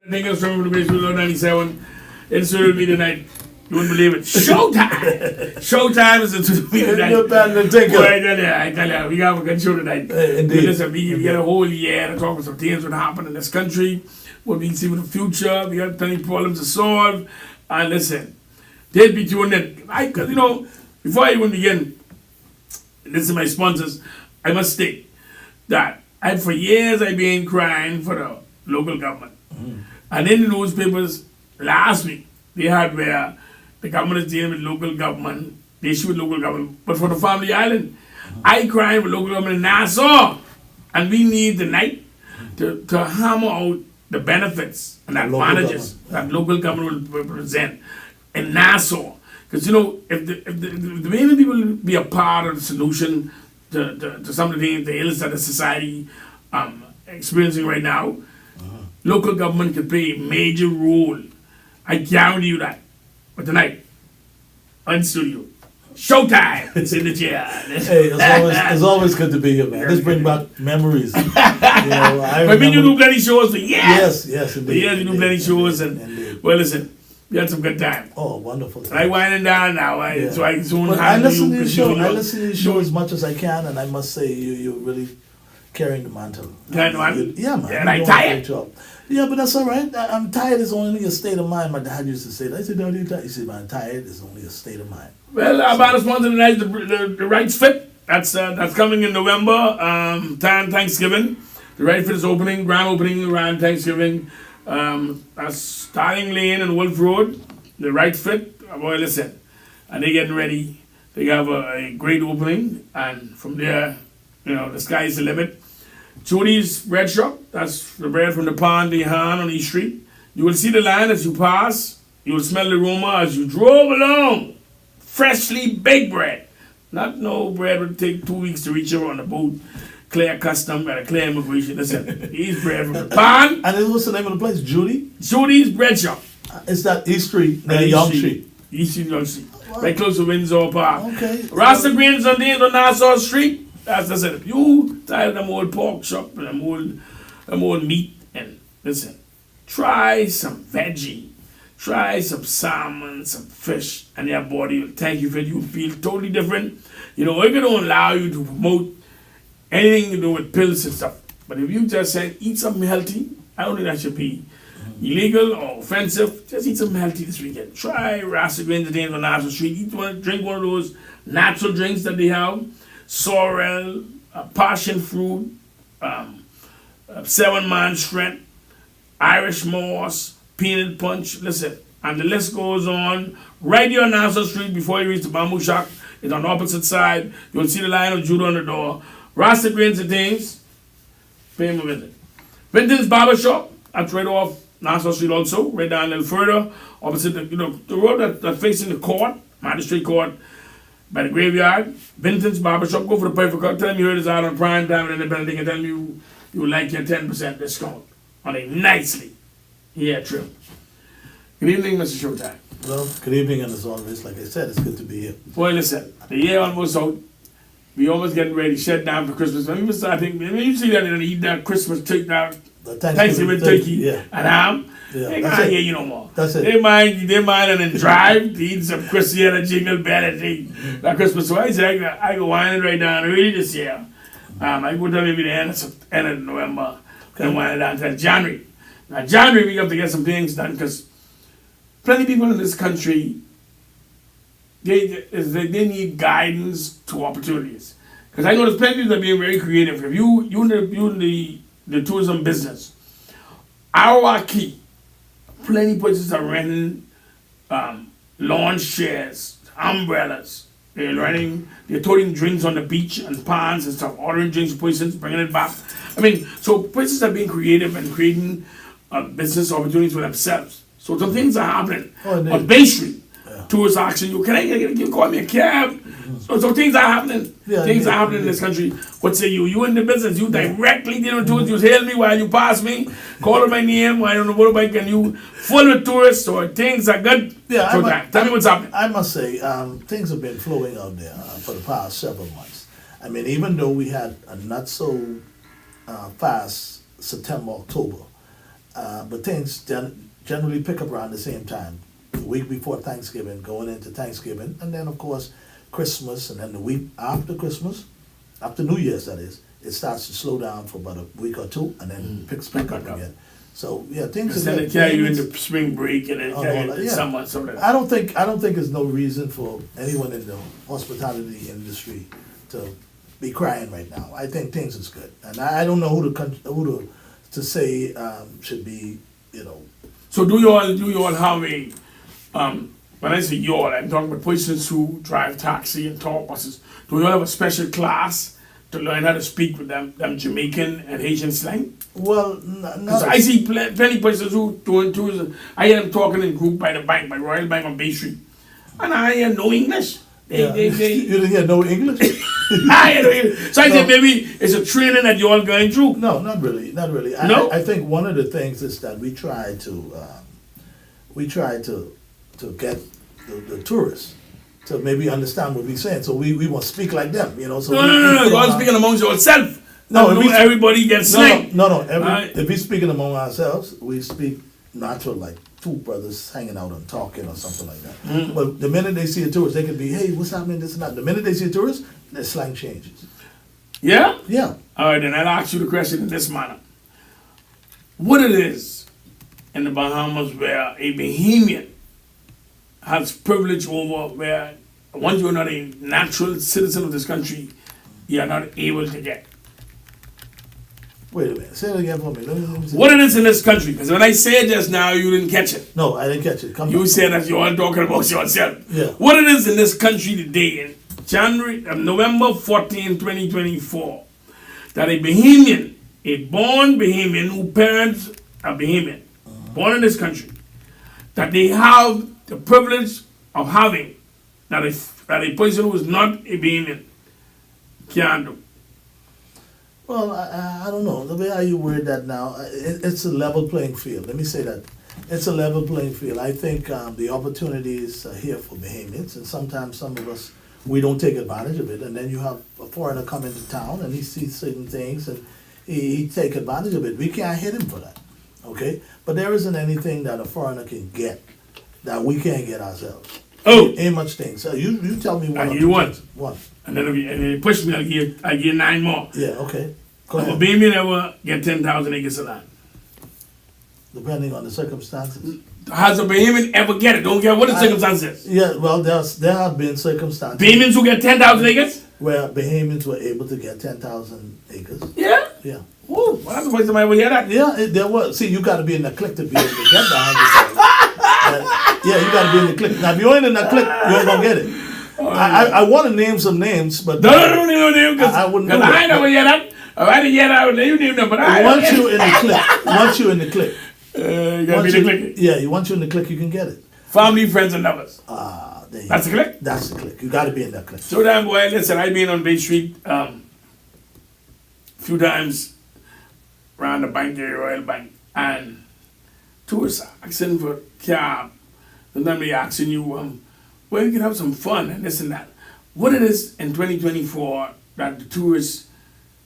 Niggas from the basement 97 inserted me tonight. You wouldn't believe it. Showtime! Showtime is inserted me tonight. You're bad to take Boy, it. I tell you, we have a good show tonight. Indeed. Listen, we get a whole year to talk about some things that happen in this country, what we can see with the future. We got plenty of problems to solve. And listen, they'll be tuned in. Because, before I even begin, this is my sponsors, I must state that for years I've been crying for the local government. And in the newspapers last week, they had where the government is dealing with local government, the issue with local government, but for the family island. I crying for local government in Nassau. And we need tonight to hammer out the benefits and advantages that local government will represent in Nassau. Because, if the main people be a part of the solution to some of the ills that the society experiencing right now, local government can play a major role. I guarantee you that. But tonight, on studio, Showtime! It's in the chair. Hey, it's always good to be here, man. Let's bring back memories. I mean, you do plenty shows for years. Yes, indeed. For years, you do plenty shows. Indeed. Well, listen, we had some good time. Oh, wonderful. I winding down now, so I soon But have I listen to you. the show. I listen to the show as much as I can, and I must say, you're really carrying the mantle. Carrying the mantle? Yeah, man. Yeah, and I'm tired. Yeah, but that's all right. I'm tired is only a state of mind. My dad used to say that. I said, "Don't you tired?" He said, "Man, tired is only a state of mind." Well, our bonus sponsor tonight is the Right Fit. That's coming in November. Thanksgiving. The Right Fit is opening, grand opening around Thanksgiving. That's Starling Lane and Wolf Road. The Right Fit. Boy, listen, and they're getting ready. They have a great opening, and from there, the sky is the limit. Jody's Bread Shop, that's the bread from the pond behind on East Street. You will see the line as you pass. You will smell the aroma as you drove along. Freshly baked bread. Not no bread would take 2 weeks to reach over on the boat. Clear custom and a clear immigration. Listen, these bread from the pond. And what's the name of the place? Jody's Bread Shop. Is that East Street, near Young Street? East Street, Young Street. Right close to Windsor Park. Okay. Rasta Greens on Nassau Street. That's it. If you tired of them old pork chop and them old meat, and listen, try some veggie, try some salmon, some fish, and your body will thank you for it. You feel totally different. It can don't allow you to promote anything to do with pills and stuff. But if you just say eat something healthy, I don't think that should be illegal or offensive. Just eat something healthy this weekend. Try Rasta Greens on Nassau Street. Drink one of those natural drinks that they have. Sorrel, passion fruit, 7-man strength, Irish moss, peanut punch. Listen, and the list goes on. Right here on Nassau Street before you reach the bamboo shack, it's on the opposite side. You'll see the line of Judah on the door. Rasta Greens and things. Pay him a visit. Vinton's Barber Shop. That's right off Nassau Street also. Right down a little further. Opposite the road that's facing the court, Magistrate Court. By the graveyard, Vinton's Barbershop. Go for the perfect cut. Tell them you heard us out on Primetime and Independent and tell them you like your 10% discount on a nicely trip. Good evening, Mr. Showtime. Well, good evening, and as always, like I said, it's good to be here. Boy, listen, the year almost out. We almost getting ready to shut down for Christmas. When we start thinking, you see that they eat that Christmas Thanksgiving turkey and ham. They can't hear you no more. That's it. They mind and then drive to eat some Christiana jingle bell and eat that Christmas. So I said, I go whining right down really this year. I go down maybe the end of November and whining down until January. Now January we have to get some things done because plenty of people in this country they need guidance to opportunities. Because I know there's plenty that are being very creative. If you in the tourism business, our key. Plenty places are renting lawn chairs, umbrellas. They're throwing drinks on the beach and ponds and stuff, ordering drinks for places, bringing it back. So places are being creative and creating business opportunities for themselves. So some things are happening on Bay Street. Tourists asking you, you call me a cab? So things are happening. Things are happening in this country. What say you? You in the business. You directly dealing with tourists. You hail me while you pass me. Call my name while you're on the motorbike and you full with tourists. So things are good. Tell me what's happening. I must say, things have been flowing out there for the past several months. Even though we had a not so fast September, October, but things generally pick up around the same time, the week before Thanksgiving, going into Thanksgiving, and then of course Christmas, and then the week after Christmas, after New Year's that is, it starts to slow down for about a week or two, and then picks back up again. So yeah, things. Instead they carry you into spring break and then carry you into summer, something like that. I don't think there's no reason for anyone in the hospitality industry to be crying right now. I think things is good, and I don't know who to say should be, you know. So do you all have a when I say you all, I'm talking about persons who drive taxi and tour buses. Do you all have a special class to learn how to speak with them Jamaican and Haitian slang? Well, because I see plenty persons who doing tours. I hear them talking in group by the bank, by Royal Bank on Bay Street, and I hear no English. You didn't hear no English? I hear no English. So I think maybe it's a training that you're all going through. No, not really. No? I think one of the things is that we try to get the tourists to maybe understand what we're saying. So we want to speak like them, you know. So no. You're all speaking amongst yourself. No, everybody gets slang. No. If we're speaking among ourselves, we speak natural, like two brothers hanging out and talking or something like that. But the minute they see a tourist, they can be, hey, what's happening, this and that. The minute they see a tourist, their slang changes. Yeah? Yeah. All right, then I'll ask you the question in this manner. What it is in the Bahamas where a Bahamian has privilege over, where once you're not a natural citizen of this country, you are not able to get? Wait a minute. Say it again for me. Let me see. What it is in this country? Because when I said just now, you didn't catch it. No, I didn't catch it. You said that you're all talking about yourself. Yeah. What it is in this country today, in November 14, 2024, that a Bahamian, a born Bahamian, whose parents are Bahamian, born in this country, that they have the privilege of having that a person who is not a Bahamian can do. Well, I don't know. The way how you word that now, it's a level playing field. Let me say that. It's a level playing field. I think the opportunities are here for Bahamians, and sometimes some of us, we don't take advantage of it. And then you have a foreigner come into town, and he sees certain things, and he take advantage of it. We can't hit him for that, okay? But there isn't anything that a foreigner can get that we can't get ourselves. Oh! Ain't much things. So you tell me one. I give you one. One. And then if you push me, I give 9 more. Yeah, okay. Go ahead. A Bahamian ever get 10,000 acres of land? Depending on the circumstances. Has a Bahamian ever get it? Don't care what the circumstances. Yeah, well, there have been circumstances. Bahamians who get 10,000 acres? Where Bahamians were able to get 10,000 acres. Yeah? Yeah. Oh, well, that's the first time I ever hear that. Yeah, there was. See, you got to be in the clique to be able to get that 100,000. Yeah, you got to be in the clique. Now, if you ain't in that clique, you ain't going to get it. I want to name some names, but... No name, because I ain't never hear that. If I didn't hear that, I would let you name them, but once you're in the clique, you got to be in the clique. Yeah, once you're in the clique, you can get it. Family, friends, and lovers. That's the clique? That's the clique. You got to be in that clique. So damn boy, listen, I've been on Bay Street few times around the bank area, Royal Bank, and tourists asking for cab. Sometimes they asking you, well, you can have some fun and this and that. What it is in 2024 that the tourist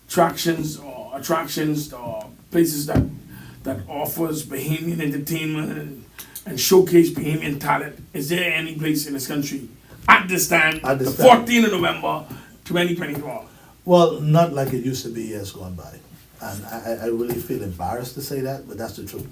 attractions or places that offers Bahamian entertainment and showcase Bahamian talent, is there any place in this country at this time, the 14th of November, 2024? Well, not like it used to be years gone by. And I really feel embarrassed to say that, but that's the truth.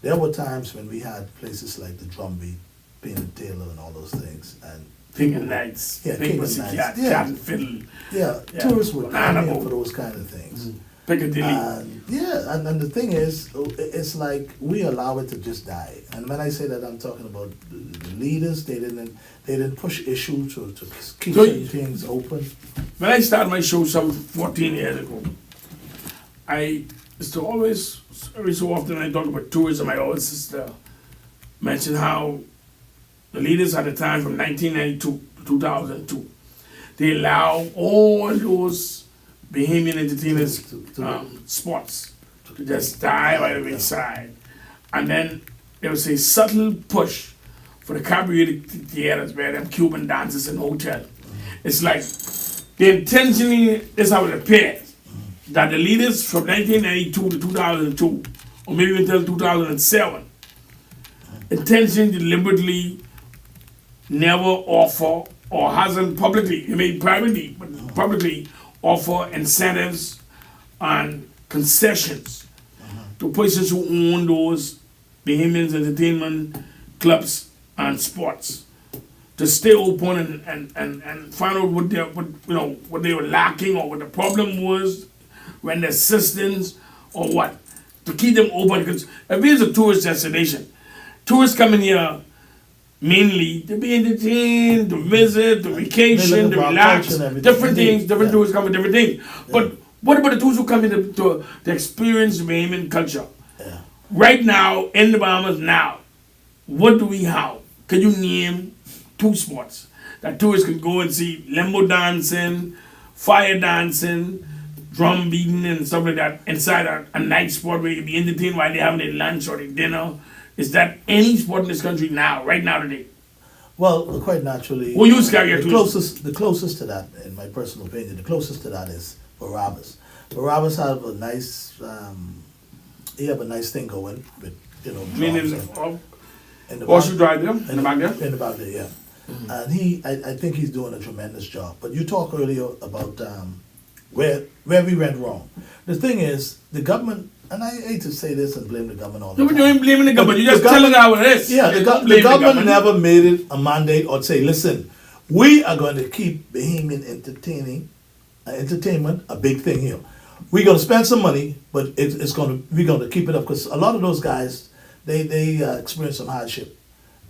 There were times when we had places like the Drumbeat, Painted Taylor, and all those things. And Pink and Nights, Pink Cat and Fiddle. Yeah, tourists would come here for those kind of things. Piccadilly. And the thing is, it's like we allow it to just die. And when I say that, I'm talking about the leaders. They didn't push issues to keep certain things open. When I started my show some 14 years ago, I used to always, every so often I talk about tourism, I always used to mention how the leaders at the time from 1992 to 2002, they allow all those Bahamian entertainers spots to just die by the wayside. And then there was a subtle push for the cabaret theaters where them Cuban dancers in hotel. It's like they intentionally, this is how it appears, that the leaders from 1992 to 2002 or maybe until 2007, intentionally, deliberately never offer or hasn't publicly, it may privately, but publicly offer incentives and concessions to persons who own those Bahamians entertainment clubs and sports to stay open and find out what they were lacking or what the problem was, when the assistance or what, to keep them open. Because if it's a tourist destination, tourists come in here mainly to be entertained, to visit, to vacation, to relax, different things. Different tourists come with different things. But what about the tourists who come in to experience the Bahamian culture? Yeah. Right now, in the Bahamas now, what do we have? Can you name 2 spots that tourists can go and see? Limbo dancing, fire dancing, drum beating and stuff like that inside a night spot where you can be entertained while they're having their lunch or their dinner. Is that any sport in this country now, right now today? Well, quite naturally, Well, you scare your the closest to that, in my personal opinion, the closest to that is Barabbas. Barabbas have a nice, he have a nice thing going with, Meaning, drums in the horseshoe back- drive there, in the back there? in the back there, yeah. And I think he's doing a tremendous job. But you talked earlier about where we went wrong. The thing is, the government, and I hate to say this and blame the government all the No, but time. you ain't blaming the government. The You're just government- telling how it is. Yeah, You the don't blame government never made it a mandate or say, listen, we are going to keep Bahamian entertainment a big thing here. We're going to spend some money, but we're going to keep it up, because a lot of those guys, they experienced some hardship.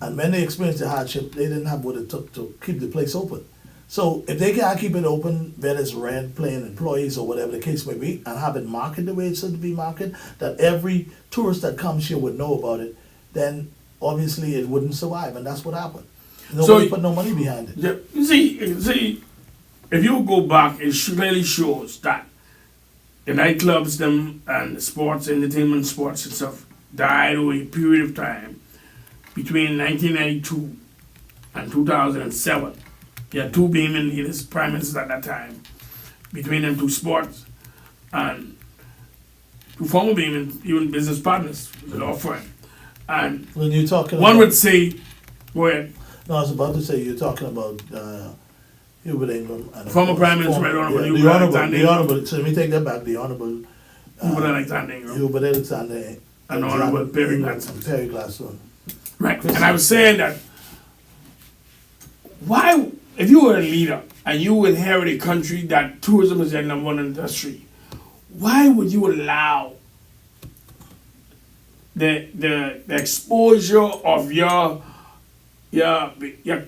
And when they experienced the hardship, they didn't have what it took to keep the place open. So if they can't keep it open, whether it's rent, paying employees or whatever the case may be, and have it marketed the way it's supposed to be marketed, that every tourist that comes here would know about it, then obviously it wouldn't survive, and that's what happened. Nobody put no money behind it. Yeah, you see, if you go back, it clearly shows that the nightclubs, them and the sports, entertainment, sports and stuff died over a period of time between 1992 and 2007. You had 2 Bahamian leaders, prime ministers at that time. Between them 2 sports and 2 former Bahamian, even business partners, law firm. And When you're talking one about, would say, go ahead. no, I was about to say, you're talking about Hubert Ingram. And of Former course, Prime Minister, former- Right Honorable yeah, Hubert Alexander the Ingram. Honorable, so let me take that back, the Honorable Hubert Alexander Ingram. Hubert Alexander And Honorable Perry Ingram Gladstone. and Perry Gladstone. Right, and I was saying that, why, if you were a leader and you inherit a country that tourism is their number 1 industry, why would you allow the exposure of your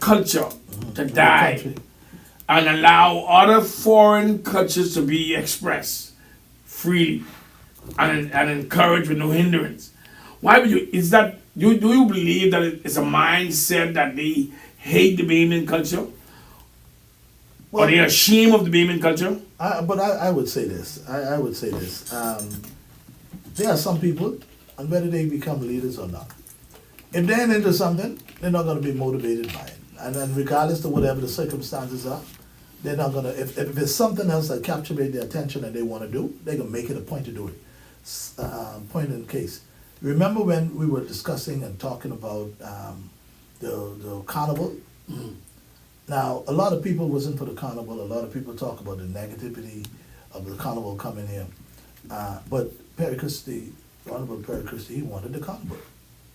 culture to die Country. and allow other foreign cultures to be expressed freely and encouraged with no hindrance? Why would you? Is that do you believe that it's a mindset that they hate the Bahamian culture, or they're ashamed of the Bahamian culture? But I would say this. I would say this. There are some people, and whether they become leaders or not, if they're into something, they're not going to be motivated by it. And then regardless of whatever the circumstances are, they're not going to, if it's something else that captures their attention and they want to do, they're going to make it a point to do it. Point in case. Remember when we were discussing and talking about the carnival? Mm-hmm. Now, a lot of people wasn't for the carnival. A lot of people talk about the negativity of the carnival coming here. But Perry Christie, Honorable Perry Christie, he wanted the carnival.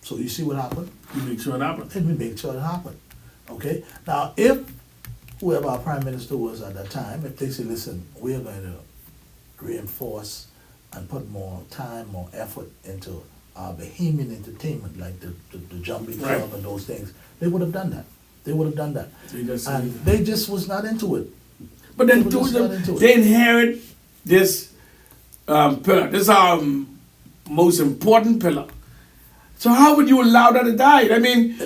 So you see what happened? You make sure it happens. And we made sure it happened. Okay? Now, if whoever our prime minister was at that time, if they say, listen, we are going to reinforce and put more time, more effort into our Bahamian entertainment, like the jumping Right. club and those things, they would have done that. They would have done that. And But they just was not into it. then They were just not into it. they inherit this pillar. This is our most important pillar. So how would you allow that to die? I mean,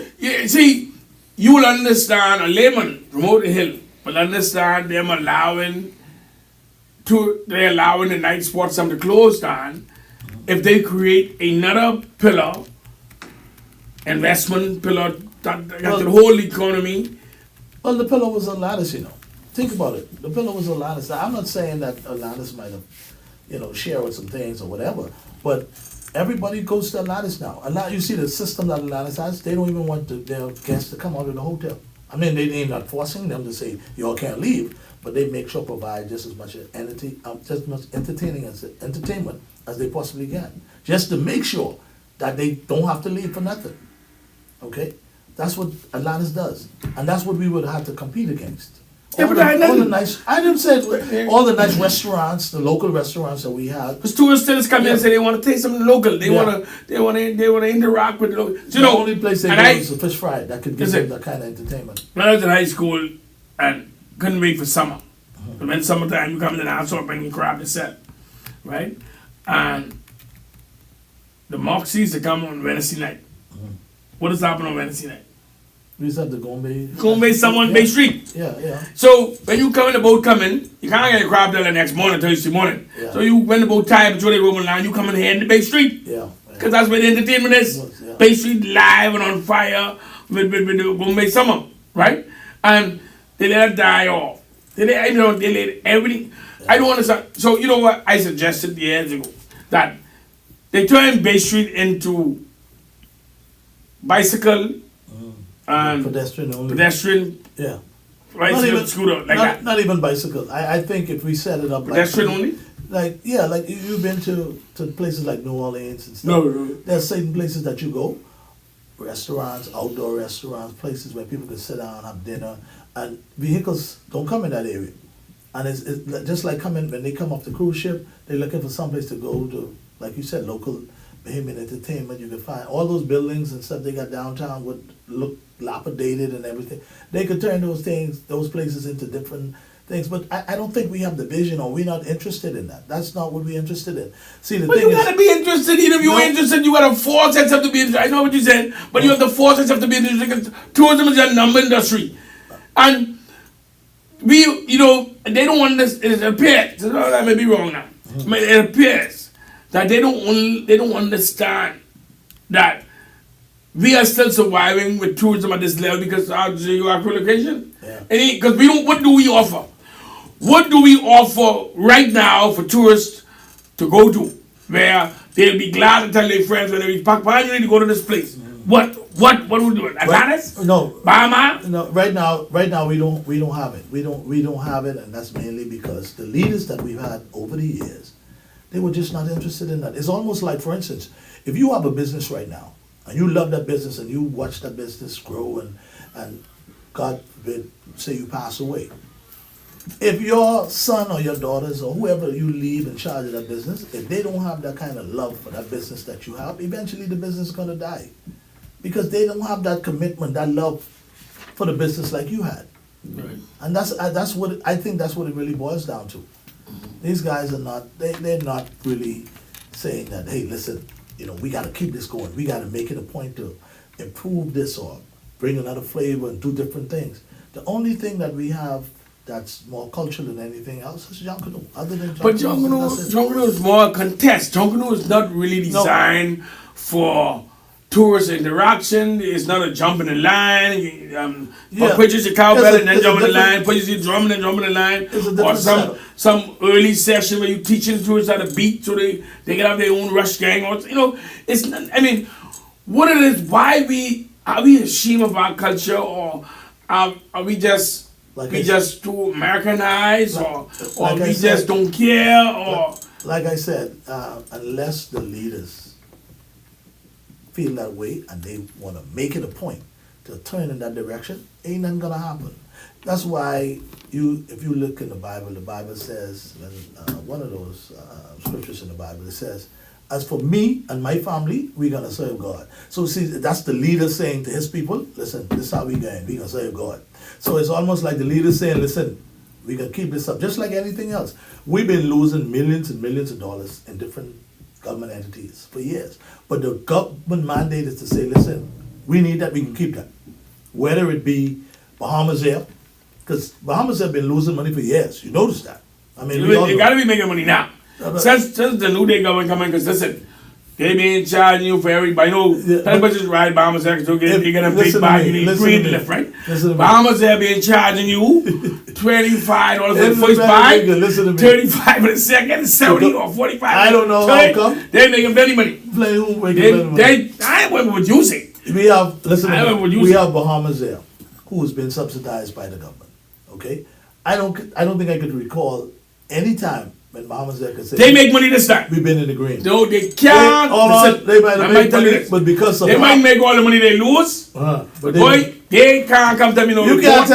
see, you will understand, a layman from over the hill will understand them allowing the night sports to close down if they create another pillar, investment pillar that the whole economy. Well, the pillar was Atlantis, you know. Think about it. The pillar was Atlantis. Now, I'm not saying that Atlantis might have, shared with some things or whatever, but everybody goes to Atlantis now. You see the system that Atlantis has, they don't even want their guests to come out of the hotel. I mean, they're not forcing them to say, y'all can't leave, but they make sure provide just as much entertainment as they possibly can. Just to make sure that they don't have to leave for nothing. Okay? That's what Atlantis does. And that's what we would have to compete against. Yeah, but I didn't say all the nice restaurants, the local restaurants that we have. Because tourists still come here and say they want to taste something local. They want to interact with the local. So, the only place they go is the fish fry that could give them that kind of entertainment. When I was in high school and couldn't wait for summer. And when summertime, you come to the house up and you crab the set, right? And the Moxies, they come on Wednesday night. What does happen on Wednesday night? We used to have the Gombe. Bay Street. Yeah. So when you come in the boat coming, you can't get a crab there the next morning, Thursday morning. Yeah. So you when the boat tired before they roll line, you come in here in the Bay Street. Yeah. Because that's where the entertainment is. Yeah. Bay Street live and on fire with the Gombe summer, right? And they let it die off. They let everything. Yeah. I don't understand. So you know what I suggested years ago? That they turned Bay Street into bicycle and pedestrian only. Yeah. Right, not even scooter like that. Not even bicycle. I think if we set it up pedestrian only. Like you've been to places like New Orleans and stuff. No. There's certain places that you go, restaurants, outdoor restaurants, places where people can sit down, have dinner, and vehicles don't come in that area. And it's just like when they come off the cruise ship, they're looking for someplace to go to, like you said, local Bahamian entertainment. You can find all those buildings and stuff they got downtown would look dilapidated and everything. They could turn those places into different things. But I don't think we have the vision, or we're not interested in that. That's not what we're interested in. See, the thing is, you gotta be interested. Even if you're interested, you gotta force yourself to be interested. I know what you said, but you have to force yourself to be interested because tourism is a number industry, and they don't want this. It appears. I may be wrong now. But it appears that they don't understand that we are still surviving with tourism at this level because of our geographical location. Yeah. Because what do we offer? What do we offer right now for tourists to go to, where they'll be glad to tell their friends when they reach Park, why you need to go to this place? What we doing? Atlantis? No. Bahama? No. Right now we don't have it. We don't have it, and that's mainly because the leaders that we've had over the years, they were just not interested in that. It's almost like, for instance, if you have a business right now and you love that business and you watch that business grow and God forbid, say you pass away. If your son or your daughters or whoever you leave in charge of that business, if they don't have that kind of love for that business that you have, eventually the business is going to die. Because they don't have that commitment, that love for the business like you had. Right. And that's what I think that's what it really boils down to. These guys are not, they're not really saying that, hey, listen, we got to keep this going. We got to make it a point to improve this or bring another flavor and do different things. The only thing that we have that's more cultural than anything else is Junkanoo. Other than Junkanoo is more a contest. Junkanoo is not really designed for tourist interaction. It's not a jump in the line. Purchase your cowbell and then jump in the line. Purchase your drum and then jump in the line. Or some early session where you teaching the tourists how to beat so they can have their own rush gang. Or it's not, what it is. Why are we ashamed of our culture, or are we just just too Americanized, or we just don't care, or like I said, unless the leaders feel that way and they want to make it a point to turn in that direction, ain't nothing gonna happen. That's why if you look in the Bible says, one of those scriptures in the Bible, it says, as for me and my family, we're gonna serve God. So see, that's the leader saying to his people, listen, this is how we going, we're gonna serve God. So it's almost like the leader saying, listen, we're gonna keep this up, just like anything else. We've been losing millions and millions of dollars in different government entities for years. But the government mandate is to say, listen, we need that, we can keep that. Whether it be Bahamas Air, because Bahamas have been losing money for years. You notice that. You got to be making money now. Since the New Day government come in, because listen, They been charging you for everybody. You know, people just ride Bahamas Air, so they get a big bag, you need green lift, right? Bahamas Air been charging you $25 for the first bag, 35 for the second, 70 or 45. I don't know 30. how come. They making plenty money. Play who making plenty money? I ain't what you say. We have we have Bahamas Air, who has been subsidized by the government. Okay, I don't think I could recall any time when Bahamas Air could say they make money this time. We've been in the green. No, they can't. They might make money, but because of they might make all the money they lose. But boy, they can't come tell me no. You can't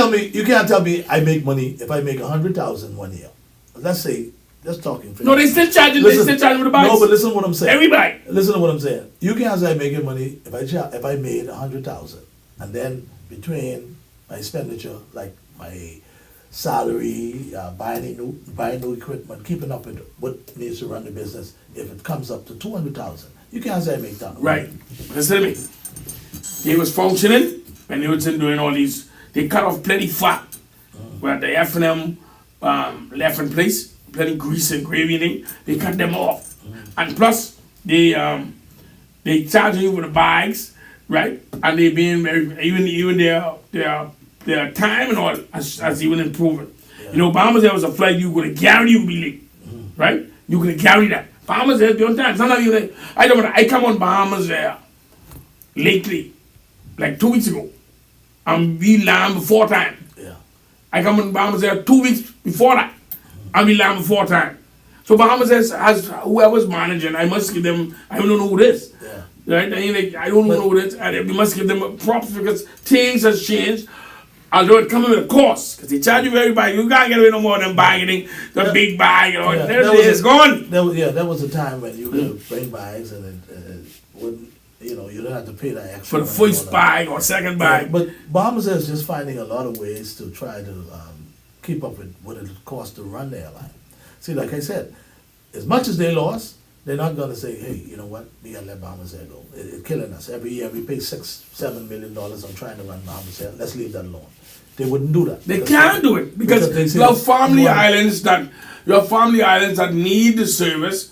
tell me I make money if I make 100,000 1 year. Let's say. Just talking. No, they still charging. They still charging with the bikes. No, but listen to what I'm saying. Everybody. Listen to what I'm saying. You can't say I'm making money if I made 100,000, and then between my expenditure, like my salary, buying new equipment, keeping up with what needs to run the business, if it comes up to 200,000, you can't say I make that. Right. Listen to me. They was functioning and they was doing all these. They cut off plenty fat, where the F&M left in place. Plenty grease and gravy in it. They cut them off, and plus they charge you with the bags, right? And they being very even their time and all as even improving. Yeah. You know, Bahamas Air was a flight you gonna guarantee you be late, right? You gonna guarantee that. Bahamas Air be on time. Sometimes you like, I come on Bahamas Air lately, like 2 weeks ago, and we land before time. Yeah. I come on Bahamas Air 2 weeks before that. I'll be lying before time. So Bahamas has whoever's managing, I must give them, I don't know who it is. Yeah. Right? I don't know who it is. And we must give them props because things has changed. Although it comes with a cost. Because they charge you for everybody. You can't get away no more than bagging the big bag. You know, it's gone. That was a time when you could bring bags and it wouldn't, you don't have to pay that extra. For the first bag or second bag. Yeah, but Bahamas is just finding a lot of ways to try to keep up with what it costs to run the airline. See, like I said, as much as they lost, they're not going to say, hey, you know what, we got to let Bahamas Air go. It's killing us. Every year we pay $6-7 million on trying to run Bahamas Air. Let's leave that alone. They wouldn't do that. They can't do it because you have family islands that need the service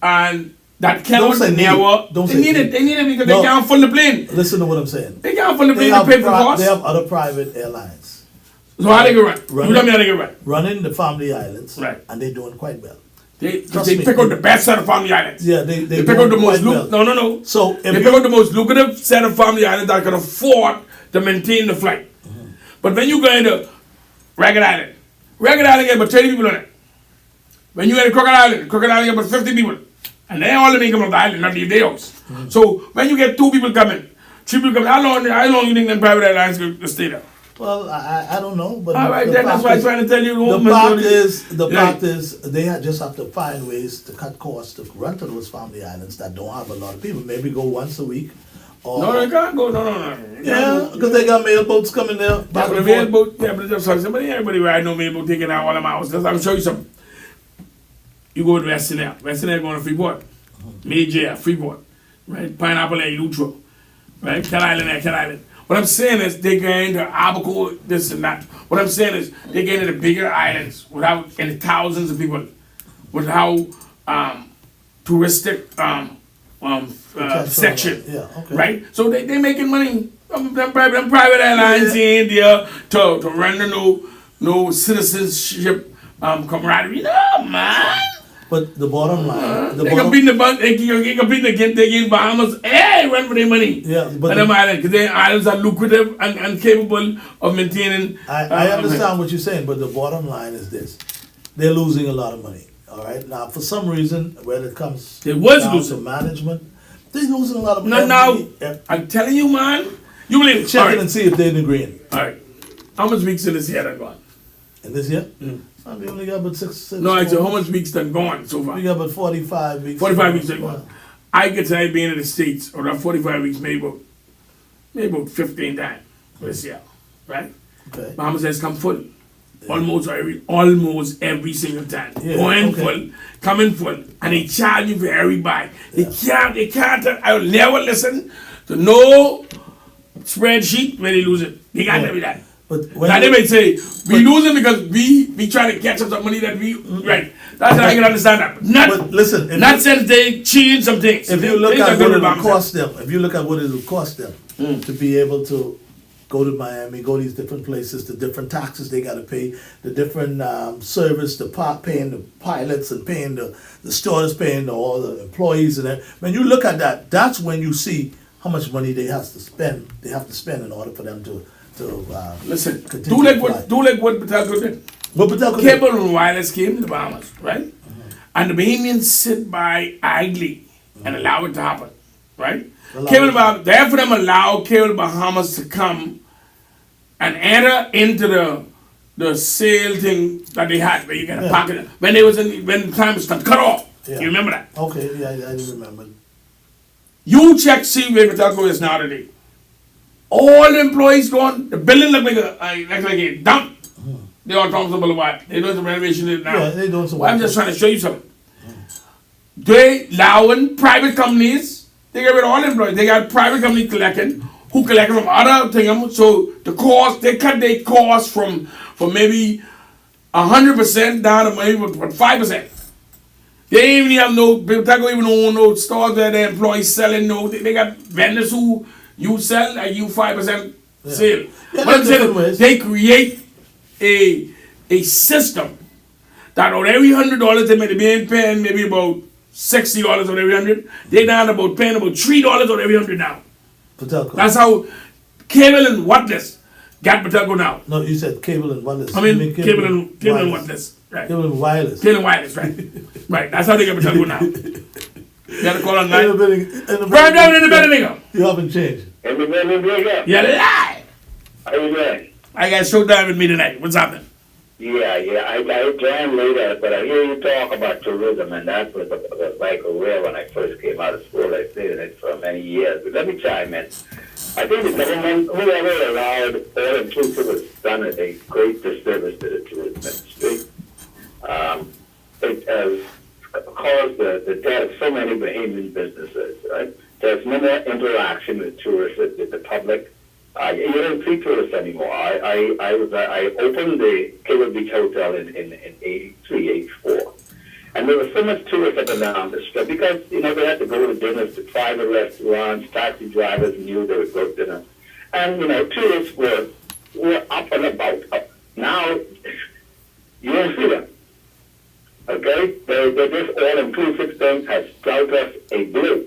and that cannot never. They need it because they can't fund the plane. Listen to what I'm saying. They can't fund the plane to pay for costs. They have other private airlines. So how they get right? You tell me how they get right. Running the family islands, right? And they're doing quite well. They pick out the best set of family islands. Yeah, they pick out the most no. So they pick out the most lucrative set of family islands that can afford to maintain the flight. Mm-hmm. But when you go into Ragged Island get about 30 people on it. When you go to Crocodile Island get about 50 people, and they all make them on the island, not leave their house. Mm-hmm. So when you get 2 people coming, 3 people coming, how long you think them private airlines will stay there? Well, I don't know, but all right, that's why I'm trying to tell you. The fact is, they just have to find ways to cut costs to run to those family islands that don't have a lot of people. Maybe go once a week. Or, no, they can't go. No. Yeah, because they got mail boats coming there. But everybody ride no mail boat taking out all them hours. I'll show you something. You go to Western Air going to Freeport, Major Air, Freeport, right? Pineapple Air, Lutro, right? Cat Island. What I'm saying is they're going to Abaco, this and that. What I'm saying is they're getting to the bigger islands without any thousands of people, without touristic section, right? So they're making money. Them private airlines in there to run the no citizenship camaraderie. No, man. But the bottom line, they compete against Bahamas. Hey, run for their money. Yeah, but them islands, because their islands are lucrative and capable of maintaining. I understand what you're saying, but the bottom line is this: they're losing a lot of money. All right, now for some reason, when it comes to management, they're losing a lot of money. Now, I'm telling you, man. You believe? Check it and see if they're in the green. All right. How much weeks in this year done gone? In this year? We only got about six. No, I said how much weeks done gone so far? We got about 45 weeks. 45 weeks done gone. I could say being in the States, or that 45 weeks, maybe about 15 times this year, right? Okay. Bahamas has come full. Yeah. Almost every single time. Yeah, going full, coming full. And they charge you for every bag. Yeah. They can't, I'll never listen to no spreadsheet when they lose it. They can't tell me that. But Now they may say we losing because we trying to catch up some money that we right. That's how I can understand that. But not But listen, not since they change some things. if you look at what it will cost them, to be able to go to Miami, go to these different places, the different taxes they got to pay, the different service, paying the pilots and paying the stewardess, paying all the employees and that. When you look at that, that's when you see how much money they have to spend. They have to spend in order for them to listen. continue Do like to fly. what Patelco did. What Patelco Cable and wireless came to the Bahamas, right? And the Bahamians sit by idly and allow it to happen, right? Cable Bahamas, therefore them allow Cable Bahamas to come and enter into the sale thing that they had, where you get a pocket when the time was cut off. Yeah. You remember that? Okay, yeah, I remember. You check, see where Patelco is now today. All the employees gone. The building look like a dump. They're on Thompson Boulevard. They're doing some renovation now. Yeah, they're doing some I'm just trying to show you something. They allowing private companies. They get rid of all the employees. They got private companies collecting, who collect from other things. So the cost, they cut their cost from maybe 100% down to maybe 5%. They ain't even have Patelco even own no stores where the employees selling. No, they got vendors who you sell and you 5% sale. Yeah, What I'm saying is they create a system that on every $100 they may be paying maybe about $60 on every 100. They down about paying about $3 on every 100 now. Patelco. That's how Cable and Wireless got Patelco now. No, you said Cable and Wireless. I mean Cable and Wireless. Right. Cable and Wireless. Cable and Wireless, right. Right. That's how they get Patelco now. You gotta call on In the that. Prime down in the better nigga. You haven't changed. And the man is You lie. How you doing? I got Showtime with me tonight. What's happening? Yeah. I joined later, but I hear you talk about tourism, and that was like a rare when I first came out of school. I stayed in it for many years. But let me chime in. I think the government, whoever allowed all-inclusive has done a great disservice to the tourism industry. It has caused the death of so many Bahamian businesses, right? There's no more interaction with tourists, with the public. You don't see tourists anymore. I opened the Cable Beach Hotel in 83, 84. And there was so much tourists up and down the strip because, they had to go to dinners to private restaurants, taxi drivers knew they would go to dinner. And, tourists were up and about. Now, you don't see them. Okay? This all-inclusive thing has dealt us a blow,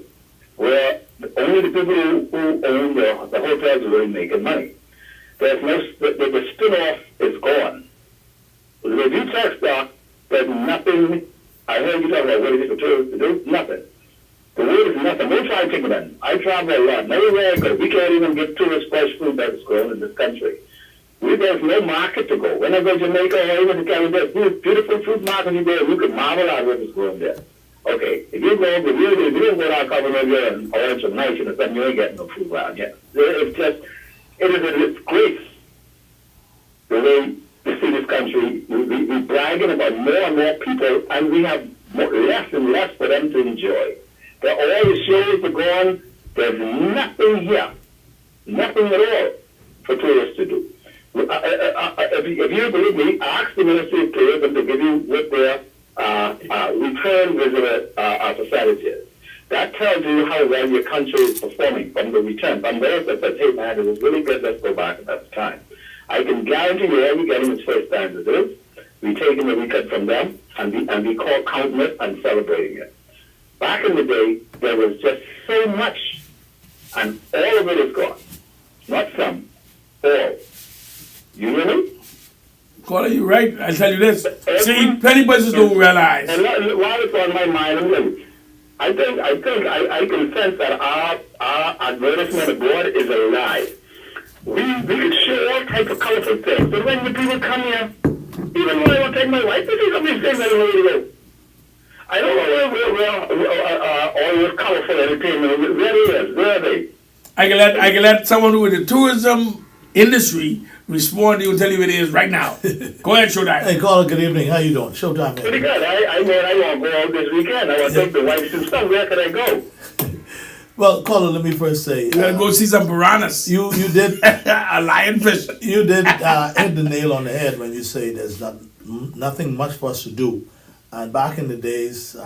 where only the people who own the hotels are really making money. There's no, the spin-off is gone. If you check stock, there's nothing. I heard you talk about what it is for tourists to do. Nothing. The word is nothing. We'll try to take it in. I travel a lot. Nowhere I go. We can't even get tourist fresh food that's grown in this country. There's no market to go. When I go to Jamaica or even to Canada, there's beautiful fruit market you there. You can marvel at what is grown there. Okay, if you don't go down California here and orange and nice, then you ain't getting no food around here. It is a disgrace the way we see this country. We're bragging about more and more people, and we have less and less for them to enjoy. All the shows are gone. There's nothing here, nothing at all for tourists to do. If you believe me, ask the Ministry of Tourism to give you what their return visitor percentage is. That tells you how well your country is performing from the return. From those that says, hey man, it was really good, let's go back at that time. I can guarantee you every getting its first time visitors. We're taking the recut from them and we call counting it and celebrating it. Back in the day, there was just so much, and all of it is gone. Not some, all. You hear me? Caller, you right. I tell you this. See, penny buzzers don't realize. And while it's on my mind, I can sense that our advertisement abroad is a lie. We can show all types of colorful things, but when the people come here, even when I want to take my wife, this is something things I don't know where to go. I don't know where all this colorful entertainment, where it is, where are they? I can let someone who is in the tourism industry respond to you and tell you what it is right now. Go ahead, Showtime. Hey, caller, good evening. How you doing? Showtime, man. Pretty good. I want to go out this weekend. I want to take the wife and stuff. Where can I go? Well, caller, let me first say You gotta go see some piranhas. you did A lionfish. you did hit the nail on the head when you say there's nothing much for us to do. And back in the days,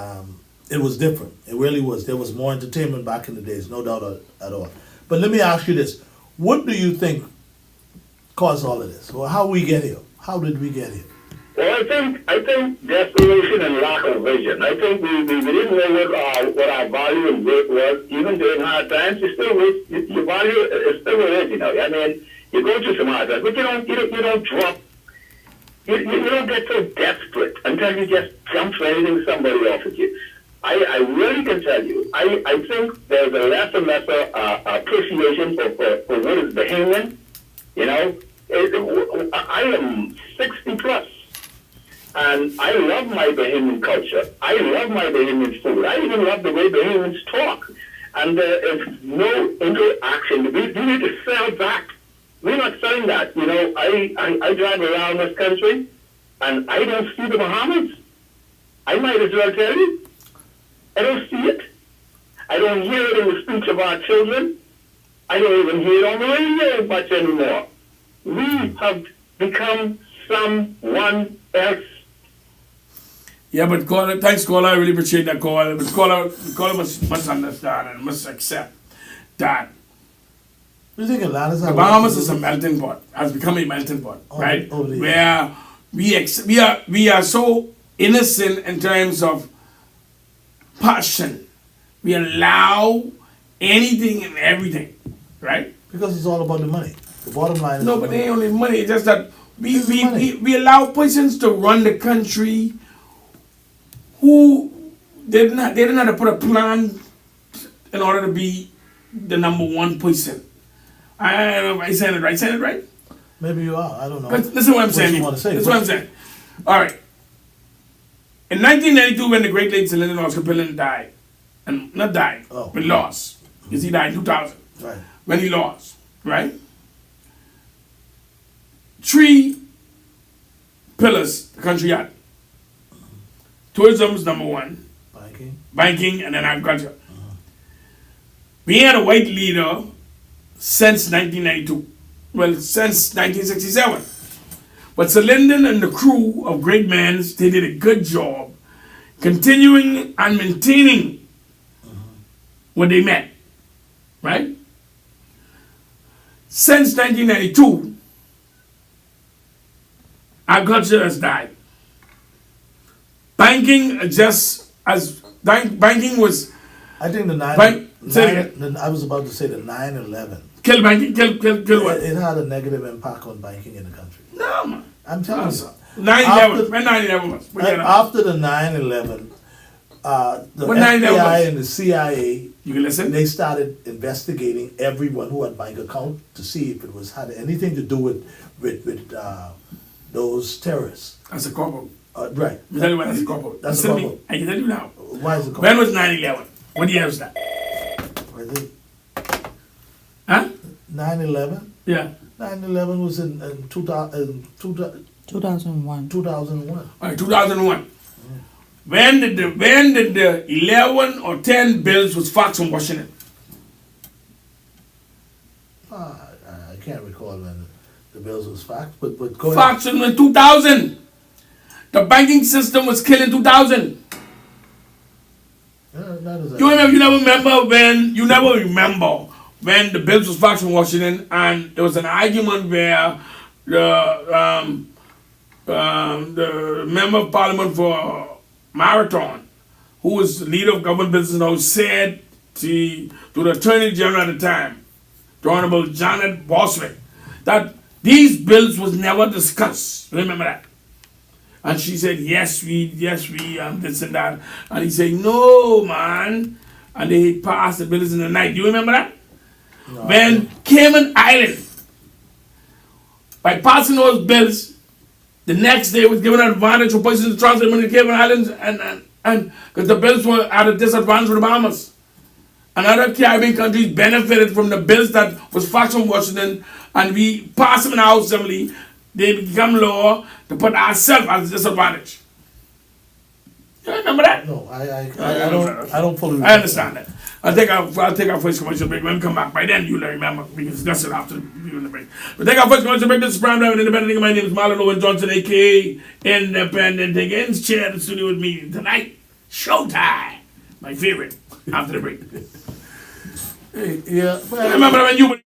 it was different. It really was. There was more entertainment back in the days, no doubt at all. But let me ask you this: what do you think caused all of this? Well, how we get here? How did we get here? Well, I think desperation and lack of vision. I think we didn't know what our value and worth was. Even during hard times, your value is still what it is. I mean, you go through some hard times, but you don't drop. You don't get so desperate until you just jump for anything somebody offers you. I really can tell you, I think there's a less and lesser appreciation for what is Bahamian. I am 60 plus, and I love my Bahamian culture. I love my Bahamian food. I even love the way Bahamians talk. And there is no interaction. We need to sell back. We're not selling that. I drive around this country, and I don't see the Bahamas. I might as well tell you. I don't see it. I don't hear it in the speech of our children. I don't even hear it on the radio much anymore. We have become someone else. Yeah, but caller, thanks, caller. I really appreciate that call. But caller must understand and must accept that You think Atlanta's the Bahamas is a melting pot. Has become a melting pot, right? Where we are so innocent in terms of passion. We allow anything and everything, right? Because it's all about the money. The bottom line is No, but it ain't only money. It's just that we allow persons to run the country who they didn't have to put a plan in order to be the number one person. I don't know if I said it right. Said it right? Maybe you are. I don't know. But listen what I'm saying. You want to say? Listen what I'm saying. All right. In 1992, when the great late Sir Lyndon Oscar Pillen died, and not died, but lost, because he died in 2000. Right. When he lost, right? 3 pillars the country had. Tourism is number 1. Banking, and then agriculture. We had a white leader since 1992. Well, since 1967. But Sir Lyndon and the crew of great men, they did a good job continuing and maintaining what they meant. Right? Since 1992, agriculture has died. Banking banking was. I think the I was about to say the 9/11. Kill banking, kill what? It had a negative impact on banking in the country. No, man. I'm telling you. 9/11. When 9/11 was? After the 9/11, the FBI and the CIA, you can listen. They started investigating everyone who had bank account to see if it had anything to do with those terrorists. That's a corporal. Right. I'll tell you what, that's a corporal. That's a corporal. I can tell you now. Why is it corporal? When was 9/11? What year was that? Huh? 9/11? Yeah. 9/11 was in 2001. 2001. All right, 2001. When did the 11 or 10 bills was faxed from Washington? I can't recall when the bills was faxed, but go ahead. Faxed in 2000. The banking system was killed in 2000. You never remember when the bills was faxed from Washington and there was an argument where the member of parliament for Marathon, who was the leader of government business now, said to the attorney general at the time, the Honorable Janet Boswick, that these bills was never discussed. Remember that? And she said, yes, we, this and that. And he said, no, man. And they passed the bills in the night. Do you remember that? No, when Cayman Island, by passing those bills, the next day was given an advantage for persons to transfer money to Cayman Islands, and because the bills were at a disadvantage for the Bahamas. And other Caribbean countries benefited from the bills that was faxed from Washington, and we passed them in our assembly. They become law to put ourselves at a disadvantage. You remember that? No, I don't fully. I understand that. I'll take our first commercial break. When we come back, by then you'll remember because that's it after the break. But take our first commercial break. This is Primetime and Independent. My name is Marlon Owen Johnson, aka Independent. Again, chair in the studio with me tonight. Showtime, my favorite. After the break. Yeah. I remember when you.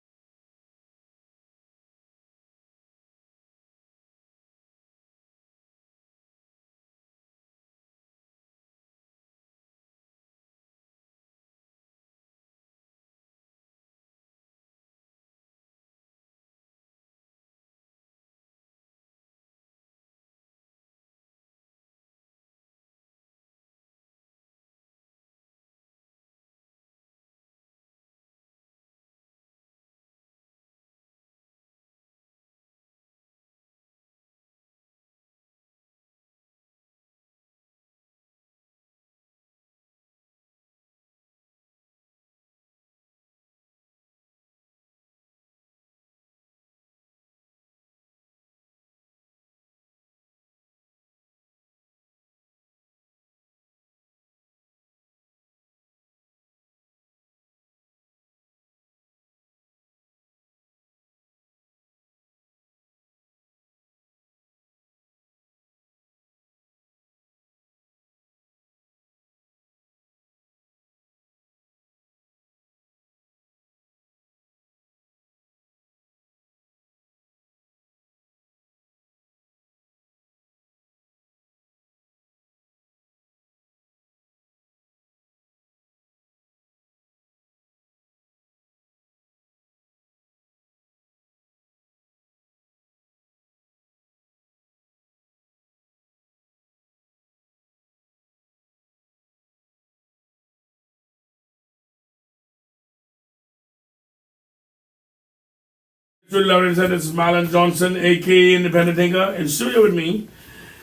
Lawrence, this is Marlon Johnson, aka Independent Thinker, in studio with me.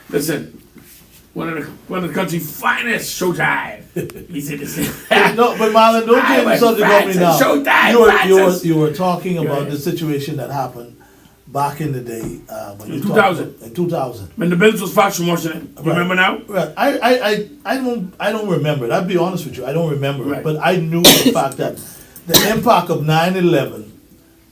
Listen, one of the country's finest Showtime. He said this. No, but Marlon, don't get me something about me now. Showtime. You were talking about the situation that happened back in the day when in 2000. In 2000, when the bills was faction Washington. You remember now? Right. I don't remember it. I'll be honest with you. I don't remember it. But I knew the fact that the impact of 9/11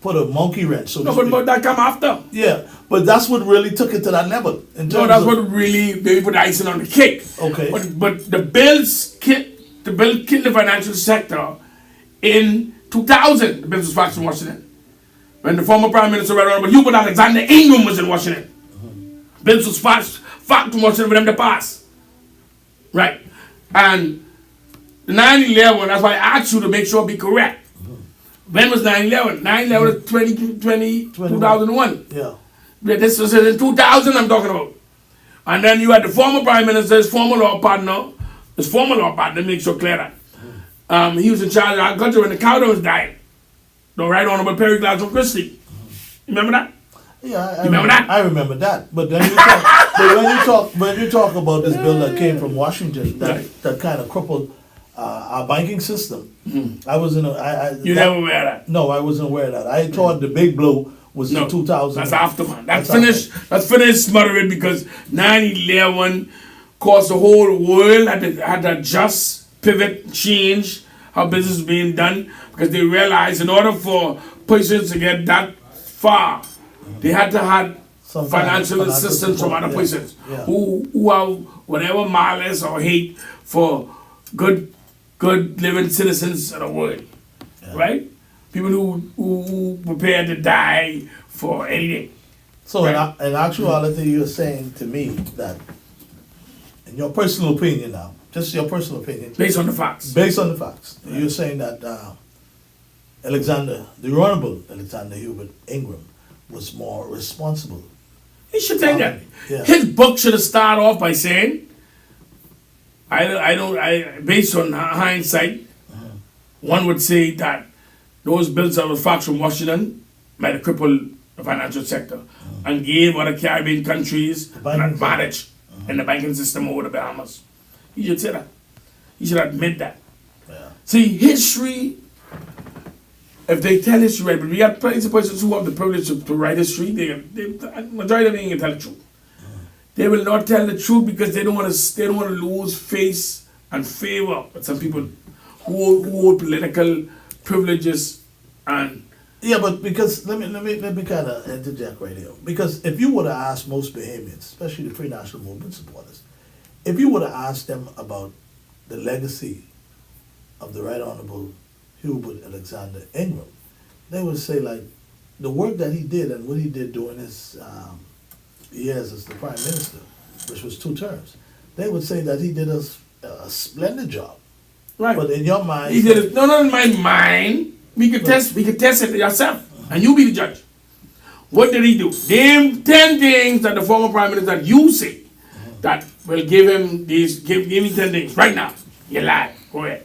put a monkey wrench. So but that come after. Yeah, but that's what really took it to that level. What really maybe put the icing on the cake. Okay. But the bills killed the financial sector in 2000. The bills was faction Washington. When the former Prime Minister, Honorable Hubert Alexander Ingram, was in Washington. Bills was fact from Washington for them to pass. Right. And 9/11, that's why I asked you to make sure be correct. When was 9/11? 9/11 was 2001. Yeah. This was in 2000 I'm talking about. And then you had the former Prime Minister, his former law partner, make sure clear that. He was in charge of agriculture when the cow was dying. The Right Honorable Perry Gladstone Christie. Remember that? Yeah, I remember that. I remember that. But then when you talk about this bill that came from Washington, that kind of crippled our banking system. I wasn't. You never aware of that? No, I wasn't aware of that. I thought the big blow was in 2000. That's after, man. That's finished. Let's finish smothering because 9/11 caused the whole world had to adjust, pivot, change how business is being done because they realized in order for persons to get that far, they had to have some financial assistance from other persons who have whatever malice or hate for good living citizens of the world, right? People who prepare to die for anything. So in actuality, you're saying to me that, in your personal opinion now, just your personal opinion. Based on the facts. Based on the facts. Right. You're saying that the Honorable Alexander Hubert Ingram was more responsible. He should say that. Yeah. His book should have started off by saying, based on hindsight, one would say that those bills that were faxed from Washington might have crippled the financial sector and gave other Caribbean countries an advantage in the banking system over the Bahamas. He should say that. He should admit that. Yeah. See, history, if they tell history right, but we have plenty of persons who have the privilege to write history, majority of them ain't gonna tell the truth. They will not tell the truth because they don't want to lose face and favor with some people who hold political privileges and Yeah, but because let me kind of interject right here. Because if you would have asked most Bahamians, especially the pre-national movement supporters, if you would have asked them about the legacy of the Right Honorable Hubert Alexander Ingram, they would say like the work that he did and what he did during his years as the prime minister, which was 2 terms, they would say that he did a splendid job. right. But in your mind, He did it. No, not in my mind. We could test it yourself, and you be the judge. What did he do? Name 10 things that the former prime minister that you say that will give him these. Give me 10 things right now. You lie. Go ahead.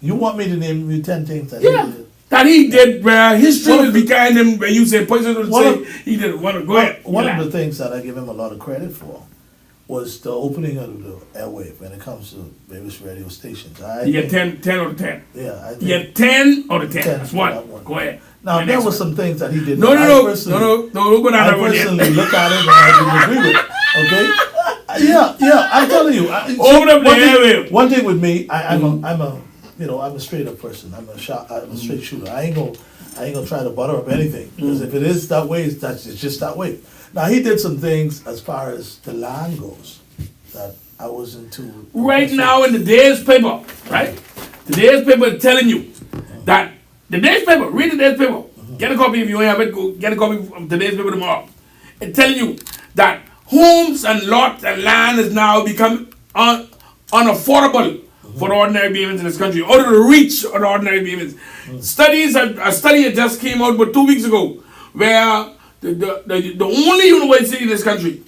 you want me to name you 10 things that Yeah. he did. That he did where history One will of be behind him where you say poison will one say of- he did one. Go ahead. One You of lie. the things that I give him a lot of credit for was the opening of the airwave when it comes to various radio stations. You get 10 out of 10. Yeah, I You think. get 10 out of 10. 10, That's one. that one. Go ahead. Now The there next were one. some things that he did. No, that I don't go down I that one yet. personally look at it and I didn't agree with it. Okay. Yeah, I'm telling you. Open up the airwave. One thing with me, I'm a straight up person. I'm a straight shooter. I ain't gonna try to butter up anything because if it is that way, it's just that way. Now he did some things as far as the land goes that I wasn't too. Right now in the day's paper, right? The day's paper is telling you that the day's paper, read the day's paper. Get a copy if you don't have it, go get a copy of the day's paper tomorrow. It's telling you that homes and lots and land is now become unaffordable for the ordinary Bahamians in this country, out of the reach of the ordinary Bahamians. A study that just came out but 2 weeks ago, where the only university in this country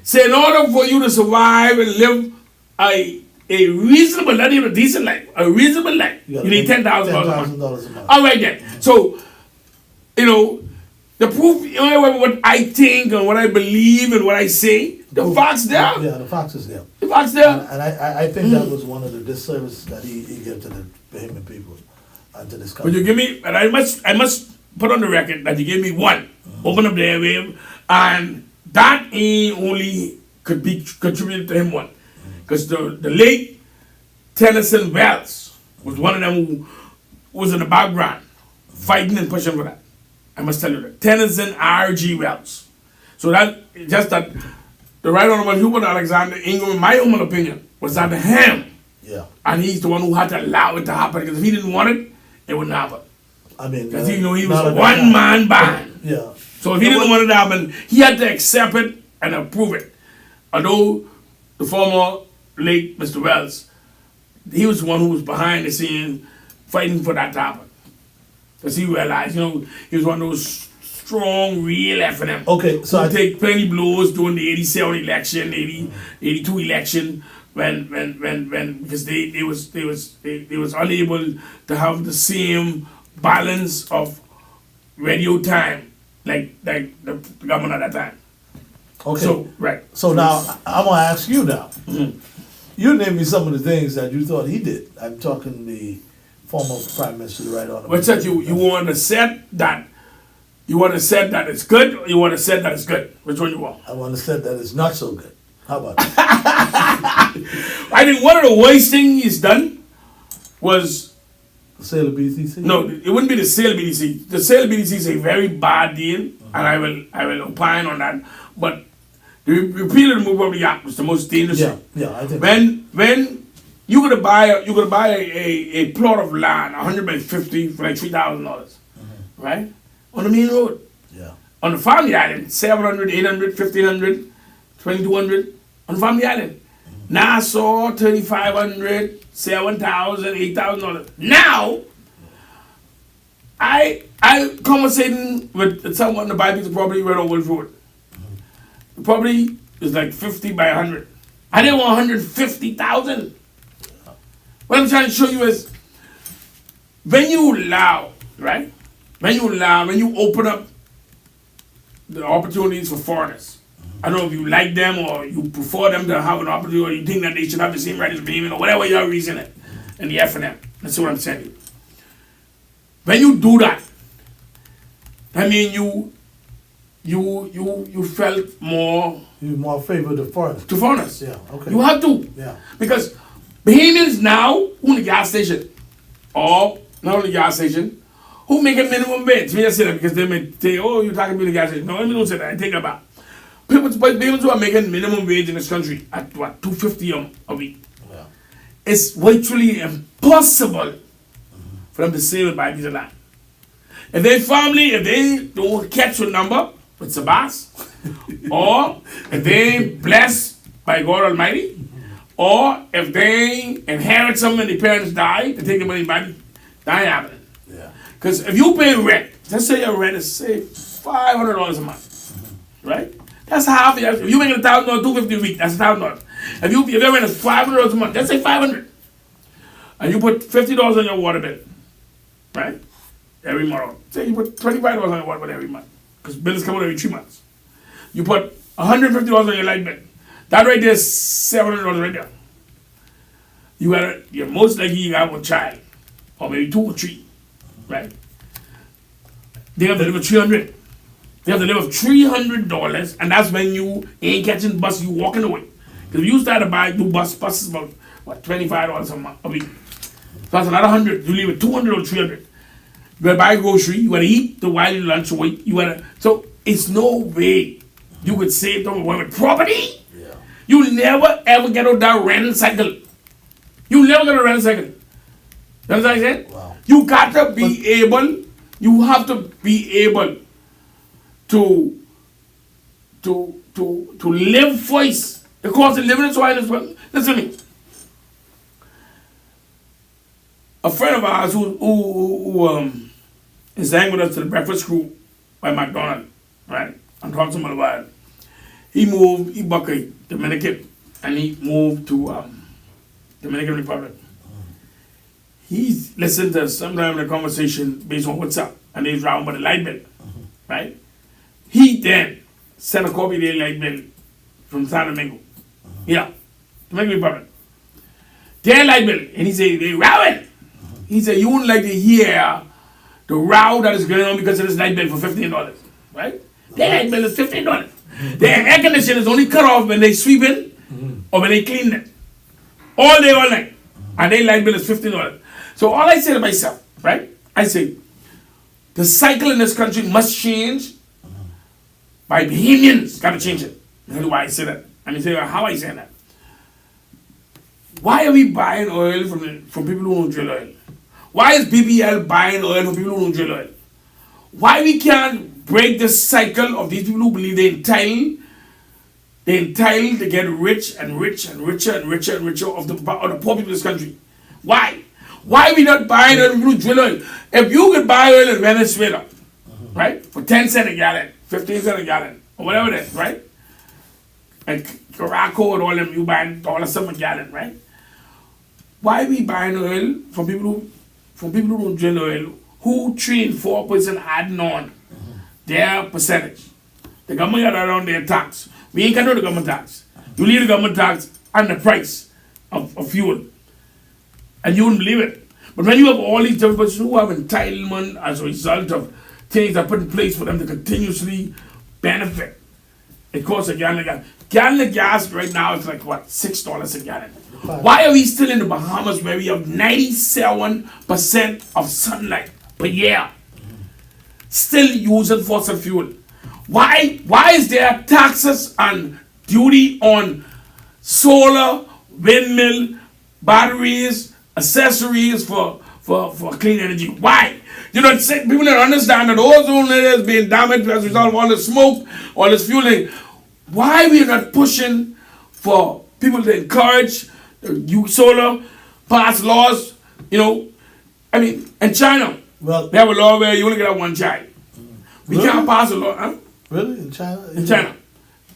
say in order for you to survive and live a reasonable, not even a decent life, a reasonable life, you need $10,000 a month. $10,000 a month. All right then. So, the proof, what I think and what I believe and what I say, the facts there. Yeah, the facts is there. The facts there. And I think that was one of the disservice that he gave to the Bahamian people and to this But country. you give me, and I must put on the record that you gave me one. Open up the airwave, and that he only could be contributed to him one. Because the late Tennyson Wells was one of them who was in the background fighting and pushing for that. I must tell you that. Tennyson R.G. Wells. So that, just that, the Right Honorable Hubert Alexander Ingram, in my humble opinion, was at him. Yeah. And he's the one who had to allow it to happen. Because if he didn't want it, it wouldn't happen. I mean, Because he was not a at that time. one-man band. Yeah. So if he didn't want it to happen, he had to accept it and approve it. Although the former late Mr. Wells, he was the one who was behind the scene fighting for that to happen. Because he realized, he was one of those strong, real F&M. Okay, so who take plenty blows during the 87 election, 82 election, when because they was unable to have the same balance of radio time like the government at that time. Okay. So, right. So now I'm gonna ask you now. You name me some of the things that you thought he did. I'm talking the former Prime Minister, the Right Honorable. What's that? You want to set that? You want to set that it's good, or you want to set that it's good? Which one you want? I want to say that it's not so good. How about that? I think one of the worst things he's done was The sale of BTC? no, it wouldn't be the sale of BDC. The sale of BDC is a very bad deal, and I will opine on that. But the repeal of the Move Public Act was the most dangerous Yeah, thing. yeah, I think. When you could buy a plot of land, 150 for like $3,000, right, on the main road. Yeah. On the family island, 700, 800, 1500, 2200 on the family island. Nassau, 3500, 7000, $8,000. Now, I conversating with someone to buy a piece of property right on Wolf Road. The property is like 50 by 100. I didn't want 150,000. What I'm trying to show you is when you allow, right? When you open up the opportunities for foreigners. I don't know if you like them or you prefer them to have an opportunity or you think that they should have the same right as Bahamian or whatever your reason is in the F&M. That's what I'm saying. When you do that, I mean you felt more You more favor the foreigners. to foreigners. Yeah, okay. You have to. Yeah. Because Bahamians now who in the gas station, or not only gas station, who make a minimum wage. Me just say that because they may say, oh, you're talking about the gas station. No, let me don't say that. I think about people, but Bahamians who are making minimum wage in this country at what, $250 a week. Yeah. It's virtually impossible for them to save it by these land. If they family, if they don't catch a number with Sabas, or if they ain't blessed by God Almighty, or if they inherit something and their parents die, they take the money back, that ain't happening. Yeah. Because if you pay rent, let's say your rent is say $500 a month, right? That's half. If you make $1,000, $250 a week, that's $1,000. If your rent is $500 a month, let's say $500, and you put $50 on your water bill, right? Every month. Say you put $25 on your water bill every month, because bills come out every 3 months. You put $150 on your light bill. That right there is $700 right there. You're most likely you got one child, or maybe 2 or 3, right? They have to live with $300. They have to live with $300, and that's when you ain't catching bus, you walking away. Because if you start to do buses about what, $25 a week. So that's another $100. You leave with $200 or $300. You gotta buy grocery, you gotta eat the while you lunch away, so it's no way you could save them with property. Yeah. You never ever get out that rent cycle. You never get a rent cycle. You understand what I said? Wow. You gotta be able, you have to be able to live first. The cost of living is why as well. Listen to me. A friend of ours who is hanging with us to the breakfast crew by McDonald's, right? I'm talking to him about it. He bucked a Dominican, and he moved to Dominican Republic. He's listened to sometime in the conversation based on WhatsApp, and he's round by the light bill, right? He then sent a copy of the light bill from San Domingo. Yeah, Dominican Republic. Their light bill, and he said, they rowing. He said, you wouldn't like to hear the row that is going on because of this light bill for $15, right? Their light bill is $15. Their air conditioner is only cut off when they sweep it or when they clean it. All day, all night. And their light bill is $15. So all I say to myself, right? I say, the cycle in this country must change by Bahamians. Got to change it. That's why I say that. And you say, well, how I say that? Why are we buying oil from people who don't drill oil? Why is BBL buying oil from people who don't drill oil? Why we can't break the cycle of these people who believe they're entitled to get rich and rich and richer and richer and richer of the poor people in this country? Why? Why are we not buying oil from people who drill oil? If you could buy oil in Venezuela, right, for 10 cents a gallon, 15 cents a gallon, or whatever it is, right? And Caraco and all them, you buying $1 a gallon, right? Why are we buying oil from people who don't drill oil, who 3 and 4% adding on their percentage? The government got around their tax. We ain't got no government tax. You leave the government tax on the price of fuel. And you wouldn't believe it. But when you have all these different persons who have entitlement as a result of things that are put in place for them to continuously benefit, it costs a gallon of gas. Gallon of gas right now is like what, $6 a gallon. Why are we still in the Bahamas where we have 97% of sunlight per year? Still using fossil fuel. Why is there taxes and duty on solar, windmill, batteries, accessories for clean energy? Why? You know, people don't understand that ozone layer is being damaged as a result of all the smoke, all this fueling. Why are we not pushing for people to encourage use solar, pass laws? You know, I mean, in China, Well, they have a law where you only get one child. We Really? can't pass a law, huh? really? In China? In China.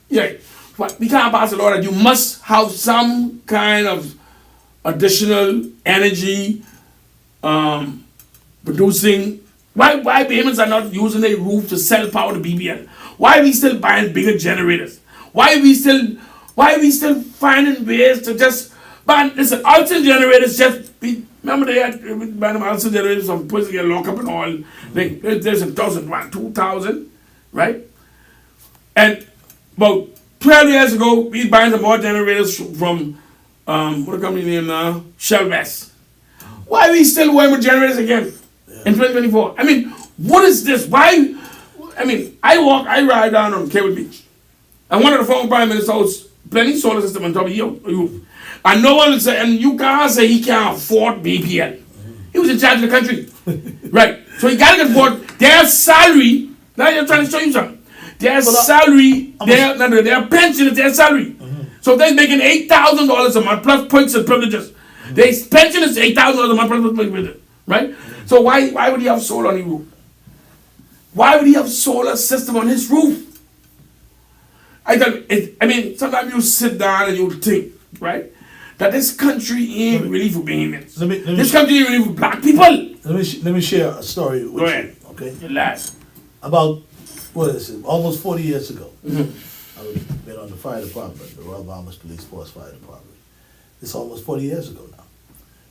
Yeah. But we can't pass a law that you must have some kind of additional energy producing. Why payments are not using their roof to sell power to BBL? Why are we still buying bigger generators? Why are we still finding ways to just ban? Listen, oxygen generators remember they had ban oxygen generators, some person get locked up and all. There's 1,000, 2,000, right? And about 12 years ago, we buying some more generators from what the company name now? Shell West. Why are we still going with generators again in 2024? I mean, what is this? Why? I mean, I ride down on Cable Beach, and one of the former prime minister's house, plenty solar system on top of you. And no one would say, and you can't say he can't afford BPL. He was in charge of the country. Right. So he got to afford their salary. Now you're trying to show you something. Their salary, their pension is their salary. So they're making $8,000 a month plus points and privileges. Their pension is $8,000 a month plus points and privileges. Right? So why would he have solar on his roof? Why would he have solar system on his roof? I mean, sometimes you sit down and you think, right, that this country ain't really for Bahamians. This country ain't really for black people. Let me share a story with you. Okay. Your last. About almost 40 years ago. I've been on the fire department, the Royal Bahamas Police Force Fire Department. It's almost 40 years ago now.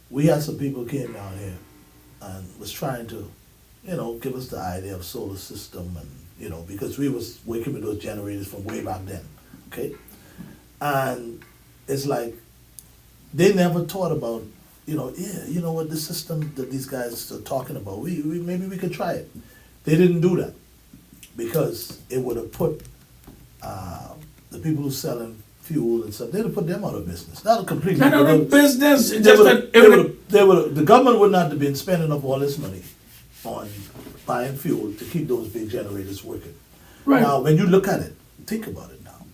We had some people came down here and was trying to, give us the idea of solar system and, because we was working with those generators from way back then, okay? And it's like, they never thought about, what the system that these guys are talking about, maybe we could try it. They didn't do that because it would have put the people who selling fuel and stuff, they'd have put them out of business. Not completely. Not out of business. The government would not have been spending up all this money on buying fuel to keep those big generators working. Right. Now, when you look at it, think about it now.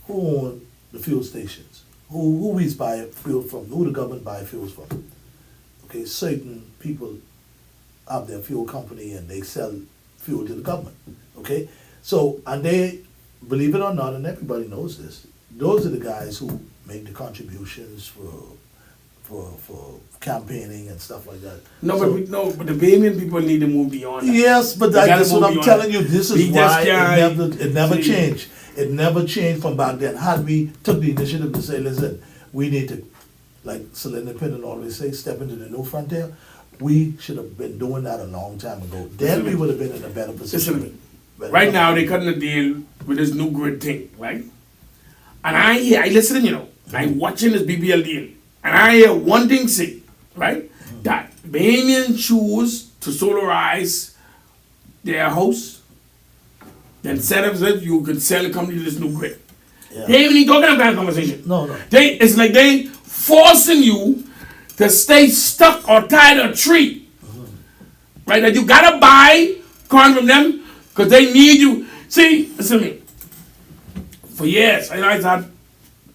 Who own the fuel stations? Who we buy fuel from? Who the government buy fuels from? Okay, certain people have their fuel company and they sell fuel to the government. Okay, so and they, believe it or not, and everybody knows this, those are the guys who make the contributions for campaigning and stuff like that. But the Bahamian people need to move beyond that. Yes, but that's what I'm telling you. This is why it never changed. It never changed from back then. Had we took the initiative to say, listen, we need to, like Celine Pinnon always say, step into the new frontier, we should have been doing that a long time ago. Then we would have been in a better position. Right now, they're cutting a deal with this new grid thing, right? And I listen, I'm watching this BBL deal. And I hear one thing say, right, that Bahamians choose to solarize their house. Then set up that you could sell a company to this new grid. Yeah. They ain't even talking about that conversation. No. It's like they forcing you to stay stuck or tied to a tree. Right? That you gotta buy corn from them because they need you. See, listen to me. For years, I had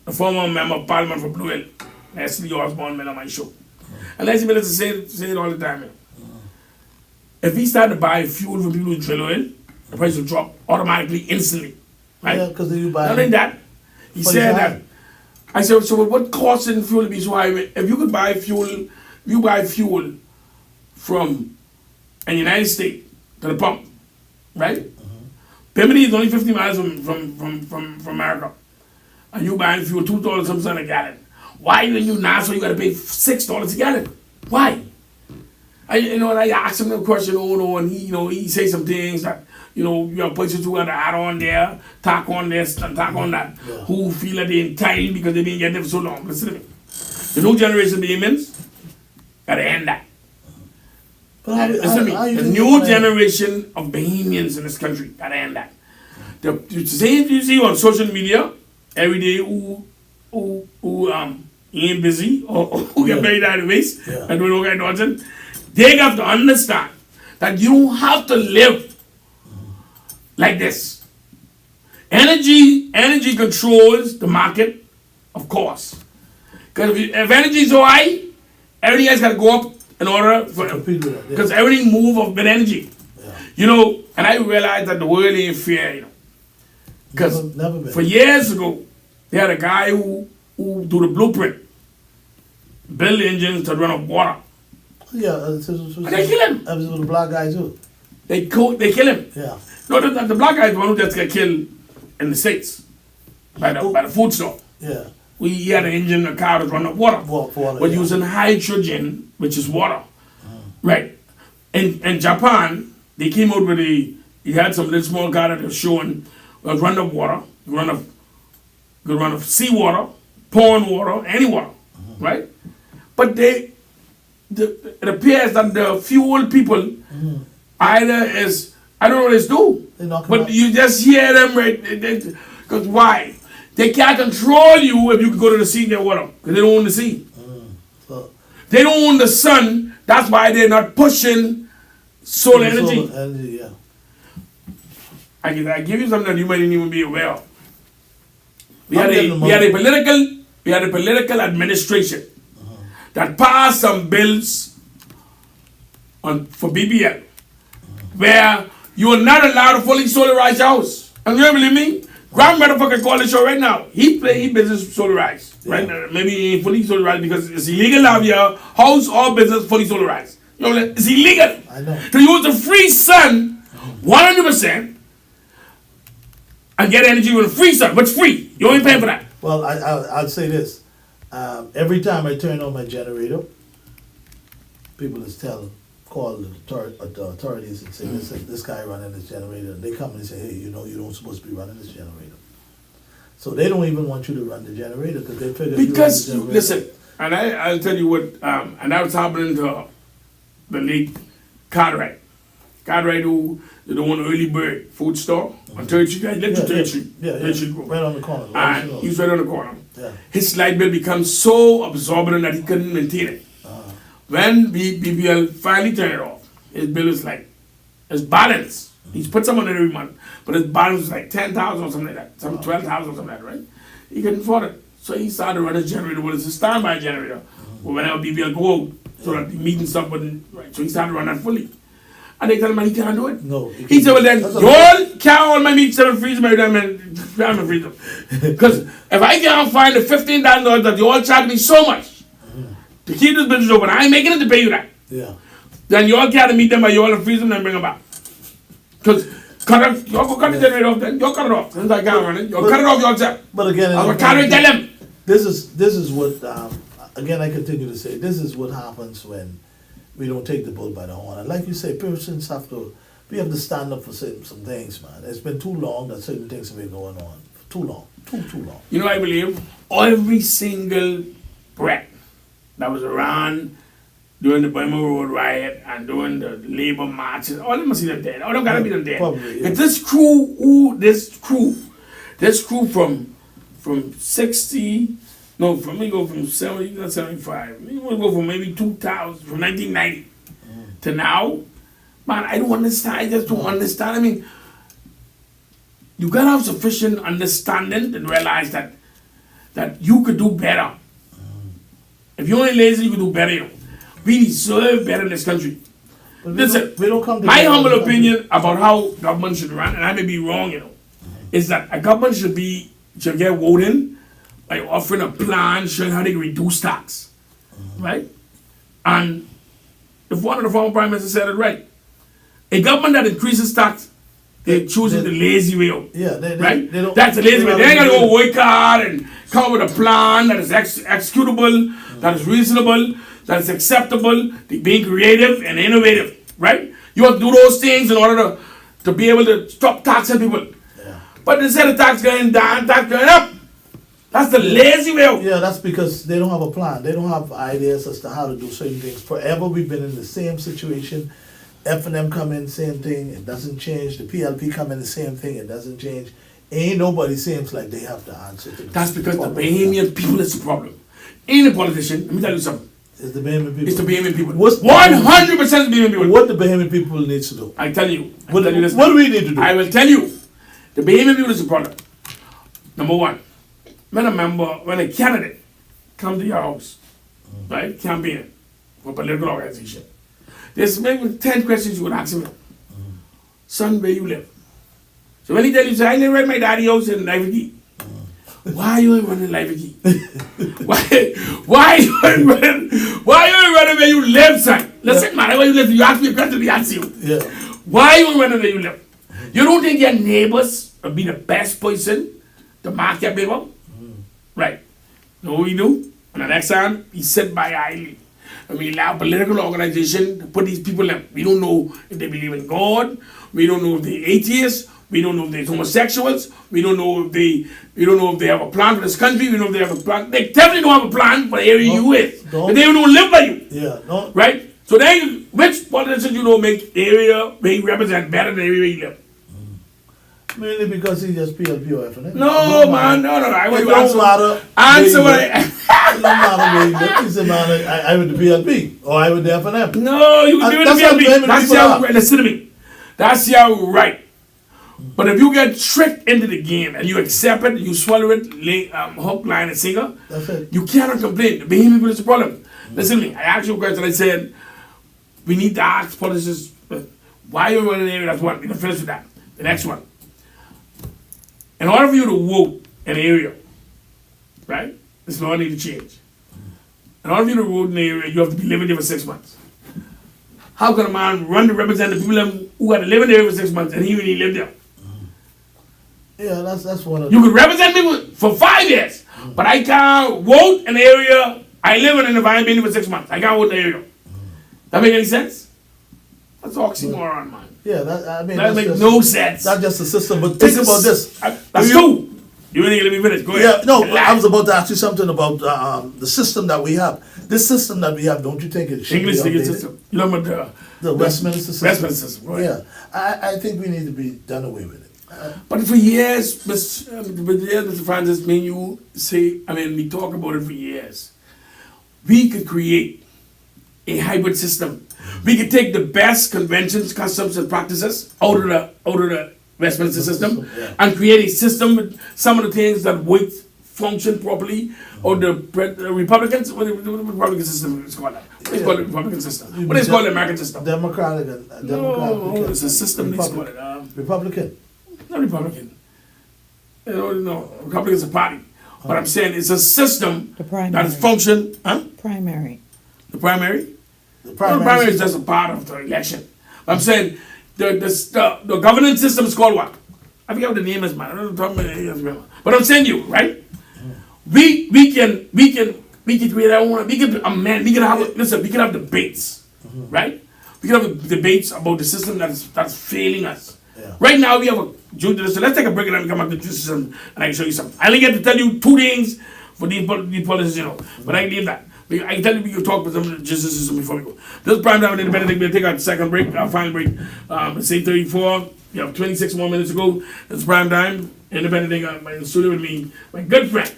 a former member of parliament for Blue Hill, Leslie Osborne, on my show. And Leslie Miller say it all the time. If he started to buy fuel from people who drill oil, the price will drop automatically, instantly. Right? Yeah, because you buy. Not only that, he said that. I said, so what costs in fuel to be so high? If you could buy fuel, from the United States to the pump, right? Bimini is only 50 miles from America. And you buying fuel $2 some cents a gallon. Why when you NASA you gotta pay $6 a gallon? Why? I asked him a question, and he say some things that, you have places you got to add on there, tack on this, and tack on that. Yeah. Who feel that they're entitled because they've been getting it for so long. Listen to me. The new generation of Bahamians gotta end that. Listen to me. The new generation of Bahamians in this country gotta end that. You see on social media every day who ain't busy or who get married out of waste and doing all kind of nonsense. They have to understand that you don't have to live like this. Energy controls the market, of course. Because if energy is so high, everything else got to go up in order for because everything move with energy. Yeah. And I realized that the world ain't fair. Because for years ago, they had a guy who do the blueprint, build engines to run off water. Yeah, and they kill him. That was with the black guy too. They kill him. Yeah. No, the black guy is the one who just got killed in the States by the food store. Yeah. He had an engine, a car that run off water. But using hydrogen, which is water. Right. In Japan, they came out with he had some little small car that was showing run off water, run off seawater, pond water, any water. right? But it appears that the fuel people either is, I don't know what it's do, They knock 'em but out. you just hear them, right? Because why? They can't control you if you can go to the sea and get water, because they don't own the sea. So, They don't own the sun. That's why they're not pushing solar energy. solar energy, yeah. I give you something that you might not even be aware of. We I'm had getting a the we had a money. political administration that passed some bills for BBL where you are not allowed to fully solarize your house. And you don't believe me? Grandmother fucking call the show right now. He business solarized. Right now. Maybe he ain't fully solarized because it's illegal to have your house or business fully solarized. You know, it's illegal. I know. To use the free sun 100% and get energy with free sun. What's free? You ain't paying for that. Well, I'll say this. Every time I turn on my generator, people is call the authorities and say, listen, this guy running this generator. They come and say, hey, you know, you don't supposed to be running this generator. So they don't even want you to run the generator because they figure Because, you run the listen, and I'll tell you what, and that was happening to the late Cartwright. Cartwright, who the one early bird food store on 3rd Street. I lived to 3rd Street. Yeah, 3rd Street Road. right on the corner. And he was right on the corner. Yeah. His light bill becomes so absorbent that he couldn't maintain it. When BBL finally turned it off, his bill was like, his balance, he's put some on it every month, but his balance was like 10,000 or something like that, some 12,000 or something like that, right? He couldn't afford it. So he started to run his generator, what is a standby generator, whenever BBL go out, so that the meeting stuff wouldn't, right? So he started to run that fully. And they tell him he can't do it. No. He said, well then, you all can't all my meat, 7 freeze my damn and freeze them. Because if I can't find the $15,000 that you all charge me so much to keep this business open, I ain't making it to pay you that. Yeah. Then you all can't meet them, but you all freeze them and bring them back. Because you all go cut the generator off then, you all cut it off. Since I can't run it, you all cut it off yourself. But again, I can't tell them. this is what again I continue to say. This is what happens when we don't take the bull by the horn. And like you say, persons we have to stand up for some things, man. It's been too long that certain things have been going on. Too long. Too long. You know, I believe every single breath that was around during the Burma Road riot and during the labor marches, all of them must see them dead. All of them gotta be them dead. Probably, yeah. But this crew from 60, no, from me go from 70 to 75. Me go from maybe 2000, from 1990 to now. Man, I don't understand. I just don't understand. I mean, you gotta have sufficient understanding to realize that you could do better. If you're only lazy, you could do better. You know. We deserve better in this country. But Listen, we don't come my together humble as a country. opinion about how government should run, and I may be wrong, you know, is that a government should get voting by offering a plan showing how they can reduce tax, right? And if one of the former prime ministers said it right, a government that increases tax, they're choosing the lazy way out. Yeah, Right? they don't, That's the lazy way. don't They ain't have gonna to go work hard and come up with a plan that is executable, that is reasonable, that is acceptable, being creative and innovative, right? You have to do those things in order to be able to stop taxing people. Yeah. But instead of tax going down, tax going up, that's the lazy way out. Yeah, that's because they don't have a plan. They don't have ideas as to how to do certain things. Forever we've been in the same situation. F&M come in, same thing, it doesn't change. The PLP come in, the same thing, it doesn't change. Ain't nobody seems like they have the answer to this. That's because the Bahamian people is the problem. Ain't a politician. Let me tell you something. It's the Bahamian people. It's the Bahamian people. What's 100% the Bahamian people. What the Bahamian people needs to do? I tell you. What tell you this. do we need to do? I will tell you. The Bahamian people is the problem. Number one, when a candidate come to your house, right, campaigning for a political organization, there's maybe 10 questions you would ask him. Son, where you live? So when he tell you, say, I live at my daddy house in Lively. Why you ain't running Lively? Why you ain't running where you live, son? Listen, man, where you live, you ask me a question, we answer you. Yeah. Why you ain't running where you live? You don't think your neighbors will be the best person to mark your paper? Right. You know what we do? And the next time, he sit by Eileen. and we allow political organization to put these people in. We don't know if they believe in God. We don't know if they're atheists. We don't know if they're homosexuals. We don't know if they have a plan for this country. We don't know if they have a plan. They definitely don't have a plan for the area you is. But they don't live by you. Yeah, no. Right? So then, which politician you know make area they represent better than the area you live? Mainly because he just PLP or FNF. No, man, no. I want It you don't answer. matter. Answer what It don't matter where you live. He said, man, I with the PLP or I with the FNF. No, you can do it That's how to many me. That's people how are. right. Listen to me. That's how right. But if you get tricked into the game and you accept it, you swallow it, hook, line, and sinker, That's it. you cannot complain. The Bahamian people is the problem. Listen to me. I asked you a question. I said, we need to ask politicians, why you running an area? That's one. We can finish with that. The next one. In order for you to vote in an area, right, this law need to change. In order for you to vote in an area, you have to be living there for 6 months. How can a man run to represent the people who got to live in the area for 6 months and he really live there? Yeah, that's one of You can represent me for 5 years, but I can't vote in the area I live in if I ain't been here for 6 months. I can't vote in the area. That make any sense? That's oxymoron, man. Yeah, that That makes no sense. Not just the system, but think about this. That's two. You ain't gonna let me finish. Go Yeah, ahead. no, I was about to ask you something about the system that we have. This system that we have, don't you think it should English be legal updated? system. You know about The Westminster system. Westminster system, right. Yeah, I think we need to be done away with it. But for years, Mr. Francis, me and you say, we talk about it for years. We could create a hybrid system. We could take the best conventions, customs, and practices out of the Westminster system and create a system with some of the things that would function properly. Or the Republicans, what the Republican system is called? What is called the Republican system? What is called the American system? Democratic. No, it's a system. They call it. Republican. Not Republican. No, Republican's a party. But I'm saying it's a system The primary. that is function. Huh? Primary. The primary? The Well, the primary is just a part of the election. I'm saying the governance system is called what? I forget what the name is, man. I don't know. But I'm saying you, right? We can create our own. We can amend. We can have listen. We can have debates, right? We can have debates about the system that's failing us. Yeah. Right now we have a judicial system. Let's take a break and then come back to the judicial system and I can show you something. I only get to tell you 2 things for these politicians, but I can leave that. I can tell you we can talk about some of the justice system before we go. This is Primetime Independent. We'll take our second break, our final break. It's 8:34. We have 26 more minutes to go. This is Primetime Independent. I'm in the studio with me, my good friend,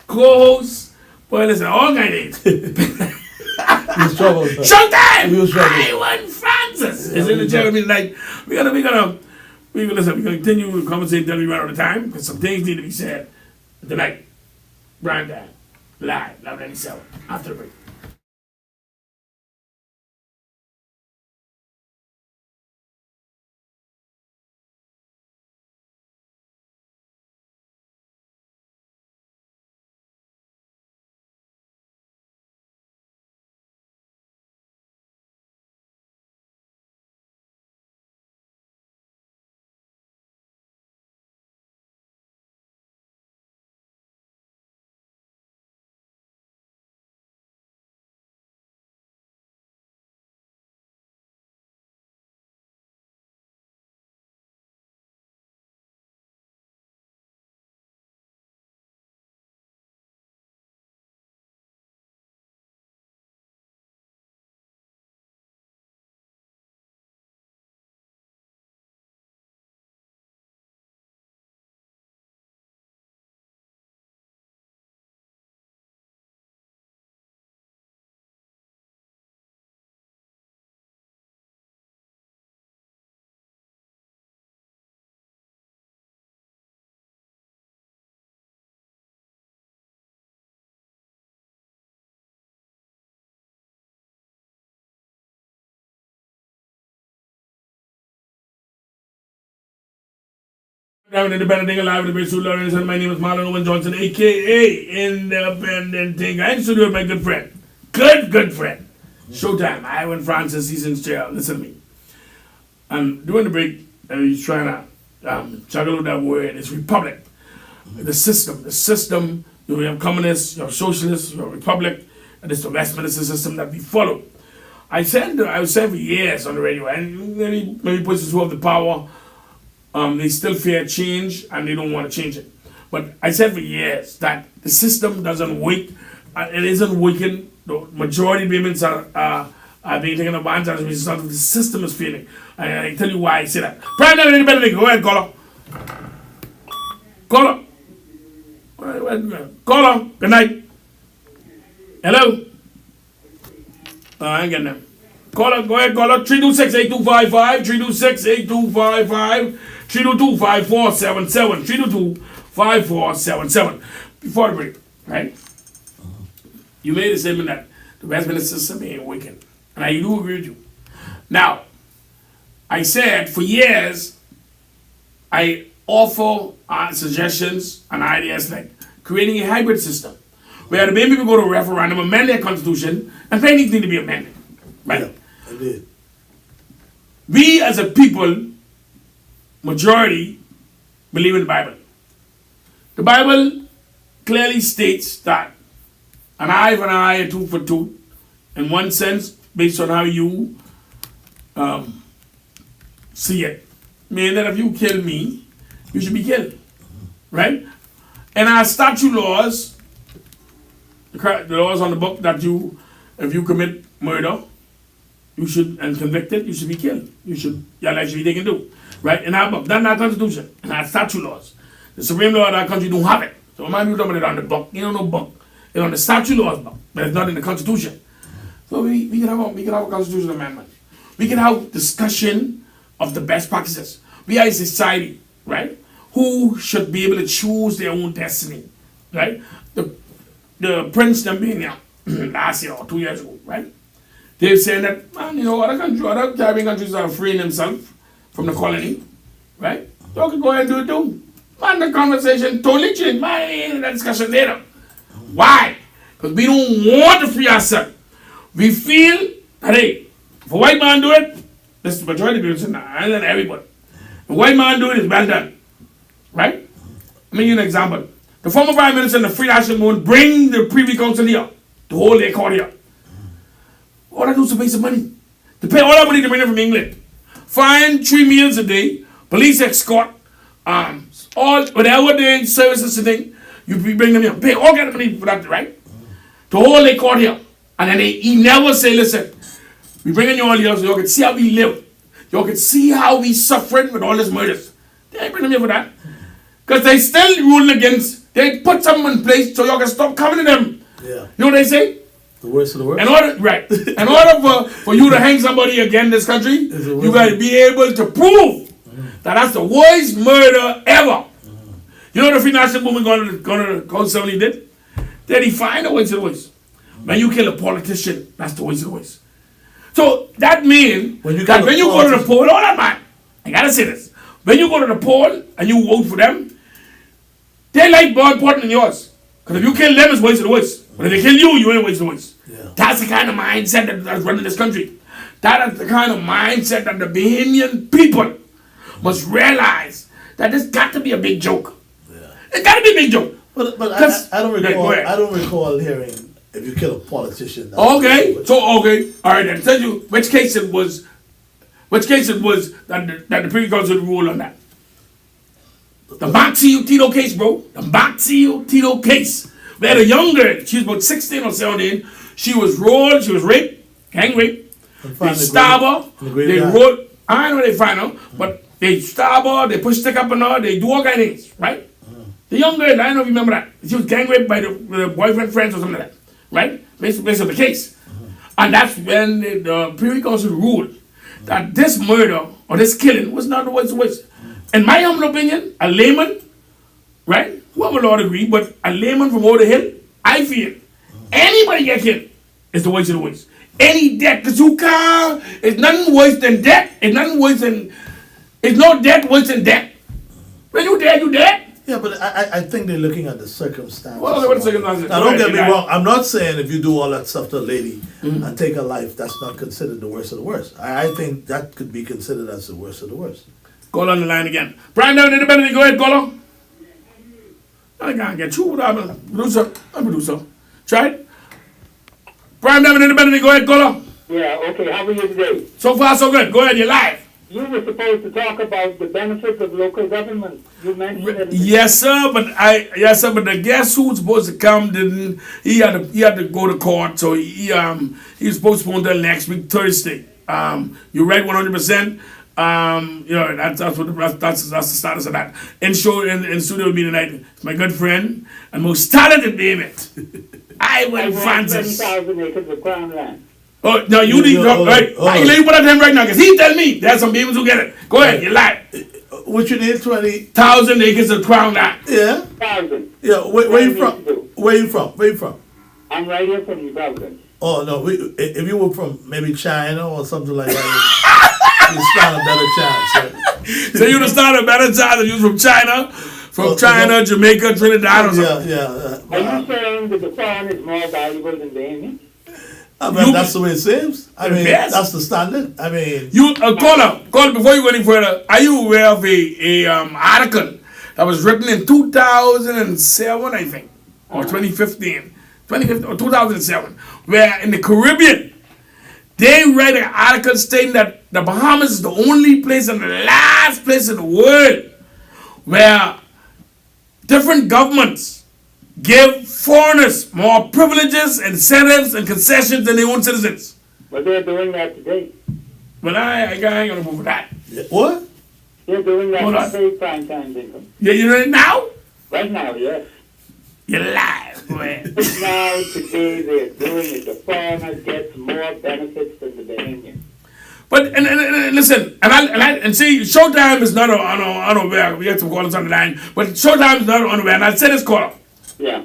co-host, boy, listen, all kind of names. He's trouble. Showtime! We was trouble. Iwan Francis is in the chair with me tonight. We're gonna continue the conversation until we run out of time because some things need to be said tonight. Primetime, live, 11:97, after the break. I'm Independent Live with the Big Lawrence, and my name is Marlon Owen Johnson, aka Independent Thing. I'm in studio with my good friend. Good friend. Showtime. Iwan Francis, he's in jail. Listen to me. And during the break, he's trying to juggle with that word. It's republic. The system. You have communists, you have socialists, you have republic. And it's the Westminster system that we follow. I said for years on the radio, and maybe persons who have the power, they still fear change and they don't want to change it. But I said for years that the system doesn't work. It isn't working. The majority of payments are being taken advantage of as a result of the system is failing. I tell you why I say that. Primetime, anybody, go ahead, caller. Caller. Caller, good night. Hello? I ain't getting them. Caller, go ahead, caller. 326-8255, 326-8255, 322-5477, 322-5477. Before the break, right? You made a statement that the Westminster system ain't working. And I do agree with you. Now, I said for years, I offer suggestions and ideas like creating a hybrid system where the main people go to a referendum, amend their constitution, and pay anything to be amended. Right? Yeah, I did. We as a people, majority, believe in the Bible. The Bible clearly states that an eye for an eye, a tooth for tooth, in one sense, based on how you see it. Meaning that if you kill me, you should be killed. Right? And our statute laws, the laws on the book that if you commit murder, you should, and convicted, you should be killed. Your life should be taken too. Right? In our book, that's not Constitution, in our statute laws. The supreme law of our country don't have it. So my people talking about it on the book. You don't know book. It's on the statute laws book, but it's not in the Constitution. So we can have a constitutional amendment. We can have discussion of the best practices. We are a society, right, who should be able to choose their own destiny, right? The Prince them being here last year or 2 years ago, right? They're saying that, man, other Caribbean countries are freeing themselves from the colony, right? So we can go ahead and do it too. Man, the conversation totally changed. Man, that discussion later. Why? Because we don't want to free ourselves. We feel that, hey, if a white man do it, that's the majority of people in the island, everybody. If a white man do it, it's well done. Right? Let me give you an example. The former Prime Minister and the Free National Movement bring the Privy Council here to hold their court here. All I do is to pay some money. To pay all that money to bring them from England. Fine 3 meals a day, police escort, all whatever their services and thing, you bring them here. Pay all kind of money for that, right? To hold their court here. And then he never say, listen, we bring in you all here so you can see how we live. You can see how we suffering with all these murders. They ain't bring them here for that. Because they still ruling against, they put something in place so you can stop coming to them. Yeah. You know what they say? The worst of the worst. In order for you to hang somebody again in this country, you got to be able to prove that that's the worst murder ever. You know the Free National Movement going to Court 70 did? They defined the worst of the worst. When you kill a politician, that's the worst of the worst. So that means when you go to the poll, hold on, man, I gotta say this. When you go to the poll and you vote for them, they like more important than yours. Because if you kill them, it's worse of the worst. But if they kill you, you ain't worse of the worst. Yeah. That's the kind of mindset that's running this country. That is the kind of mindset that the Bahamian people must realize that this got to be a big joke. Yeah. It got to be a big joke. But I don't recall. I don't recall hearing if you kill a politician. Okay. All right. Then tell you which case it was. Which case it was that the Privy Council ruled on that. The Maxio Tito case, bro. The Maxio Tito case. We had a young girl. She was about 16 or 17. She was rolled. She was raped. Gang rape. They stab her. They rolled. I know they find her, but they stab her. They push stick up on her. They do all kind of things, right? The young girl, I don't know if you remember that. She was gang raped by the boyfriend friends or something like that, right? Based on the case. And that's when the Privy Council ruled that this murder or this killing was not the worst. In my humble opinion, a layman, right? Who have a lot agree, but a layman from over the hill, I feel anybody get killed is the worst of the worst. Any death, because you can't, it's nothing worse than death. It's nothing worse than, it's no death worse than death. When you dead, you dead. Yeah, but I think they're looking at the circumstances. Well, what circumstances? Now, don't get me wrong. I'm not saying if you do all that stuff to a lady and take her life, that's not considered the worst of the worst. I think that could be considered as the worst of the worst. Call on the line again. Primetime, anybody go ahead, caller. I can't get you. I'm a producer. Try it. Primetime and Independent, go ahead, caller. Yeah, okay, how are you today? So far, so good. Go ahead, you're live. You were supposed to talk about the benefits of local government. You mentioned it. Yes, sir, but the guest who's supposed to come didn't. He had to go to court, so he was postponed until next week, Thursday. You're right, 100%. That's the status of that. In studio with me tonight, it's my good friend and most talented David. I want Francis. 20,000 acres of crown land. Oh, no, you need to right. I let you put that him right now, because he tell me there's some people who get it. Go ahead, you're live. What you need, 20,000 acres of crown land. Yeah? 1,000. Yeah, where you from? Where you from? I'm right here from New Providence. Oh, no, if you were from maybe China or something like that, you stand a better chance. So you'd have started a better chance if you was from China, Jamaica, Trinidad or something. Yeah. Are you saying that the crown is more valuable than the Indian? I mean, that's the way it seems. I mean, yes. That's the standard. I mean, you caller, before you go any further. Are you aware of a article that was written in 2007, I think, or 2015 or 2007, where in the Caribbean they read an article stating that the Bahamas is the only place and the last place in the world where different governments give foreigners more privileges, incentives, and concessions than their own citizens. But they're doing that today. But I ain't gonna move with that. what? They're doing that Hold on. to pay Primetime income. Yeah, you know it now? Right now, yes. You're live, man. Now, today, they're doing it. The foreigner gets more benefits than the Bahamian. But and listen, and see, Showtime is not unaware. We have some callers on the line, but Showtime is not unaware. And I'll say this caller. Yeah.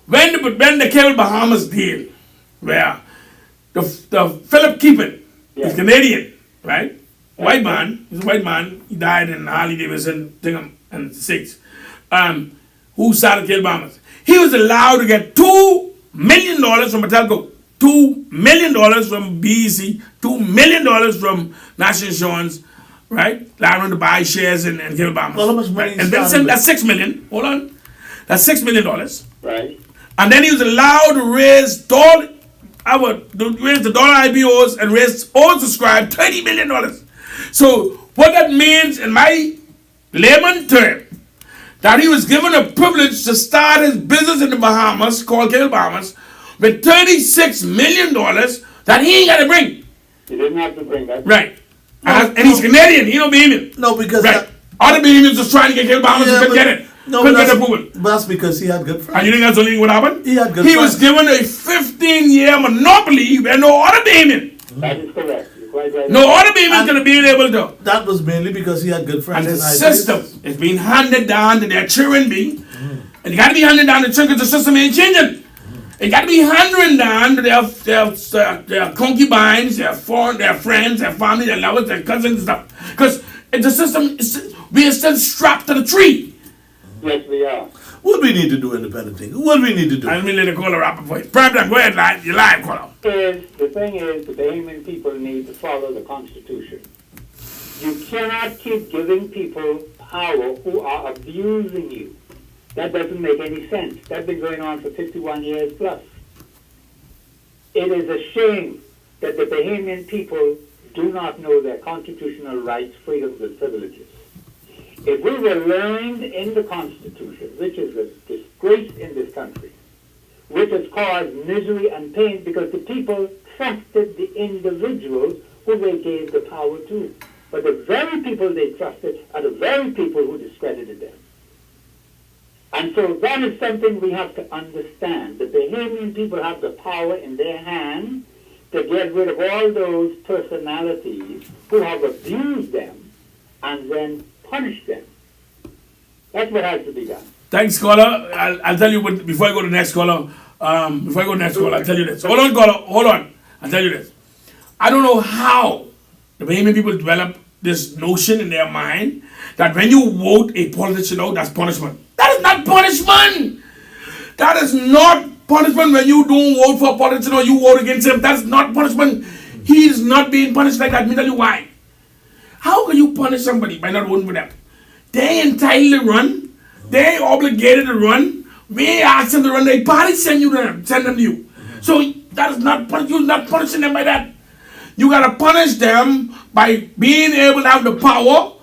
When the Cable Bahamas deal, where the Philip Keepin, he's Canadian, right? White man, he's a white man. He died in Harley Davidson, Tingham, and 6. Who started Cable Bahamas? He was allowed to get $2 million from a telco, $2 million from BEC, $2 million from National Insurance, right? Allowed him to buy shares in Cable Bahamas. Well, how much money? Right? And then that's $6 million. Hold on. That's $6 million. Right. And then he was allowed to raise the dollar IPOs and oversubscribe $20 million. So what that means in my layman term, that he was given a privilege to start his business in the Bahamas, called Cable Bahamas, with $36 million that he ain't got to bring. He didn't have to bring that. Right. And he's Canadian. He don't Bahamian. No, because right. Other Bahamians just trying to get Cable Bahamas and couldn't get it. No, couldn't get the approval. But that's because he had good friends. And you think that's only what happened? He had good He friends. was given a 15-year monopoly where no other Bahamian. That is correct. You're quite right. No other Bahamian going to be able to. That was mainly because he had good friends. And the system is being handed down to their children, and it got to be handed down to children because the system ain't changing. It got to be handed down to their concubines, their friends, their family, their lovers, their cousins and stuff. Because the system, we are still strapped to the tree. Yes, we are. What we need to do, independent thing? What do we need to do? Let me let the caller wrap up for you. Primetime, go ahead, live. You're live, caller. The thing is, the Bahamian people need to follow the Constitution. You cannot keep giving people power who are abusing you. That doesn't make any sense. That's been going on for 51 years plus. It is a shame that the Bahamian people do not know their constitutional rights, freedoms, and privileges. If we were learned in the Constitution, which is a disgrace in this country, which has caused misery and pain because the people trusted the individuals who they gave the power to. But the very people they trusted are the very people who discredited them. And so that is something we have to understand. The Bahamian people have the power in their hand to get rid of all those personalities who have abused them and then punish them. That's what has to be done. Thanks, caller. I'll tell you what, before I go to the next caller. I'll tell you this. Hold on, caller. Hold on. I'll tell you this. I don't know how the Bahamian people develop this notion in their mind that when you vote a politician out, that's punishment. That is not punishment. That is not punishment when you don't vote for a politician or you vote against him. That's not punishment. He is not being punished like that. Let me tell you why. How can you punish somebody by not voting for them? They entitled to run. They obligated to run. We ask them to run. They party send them to you. So That is not you're not punishing them by that. You gotta punish them by being able to have the power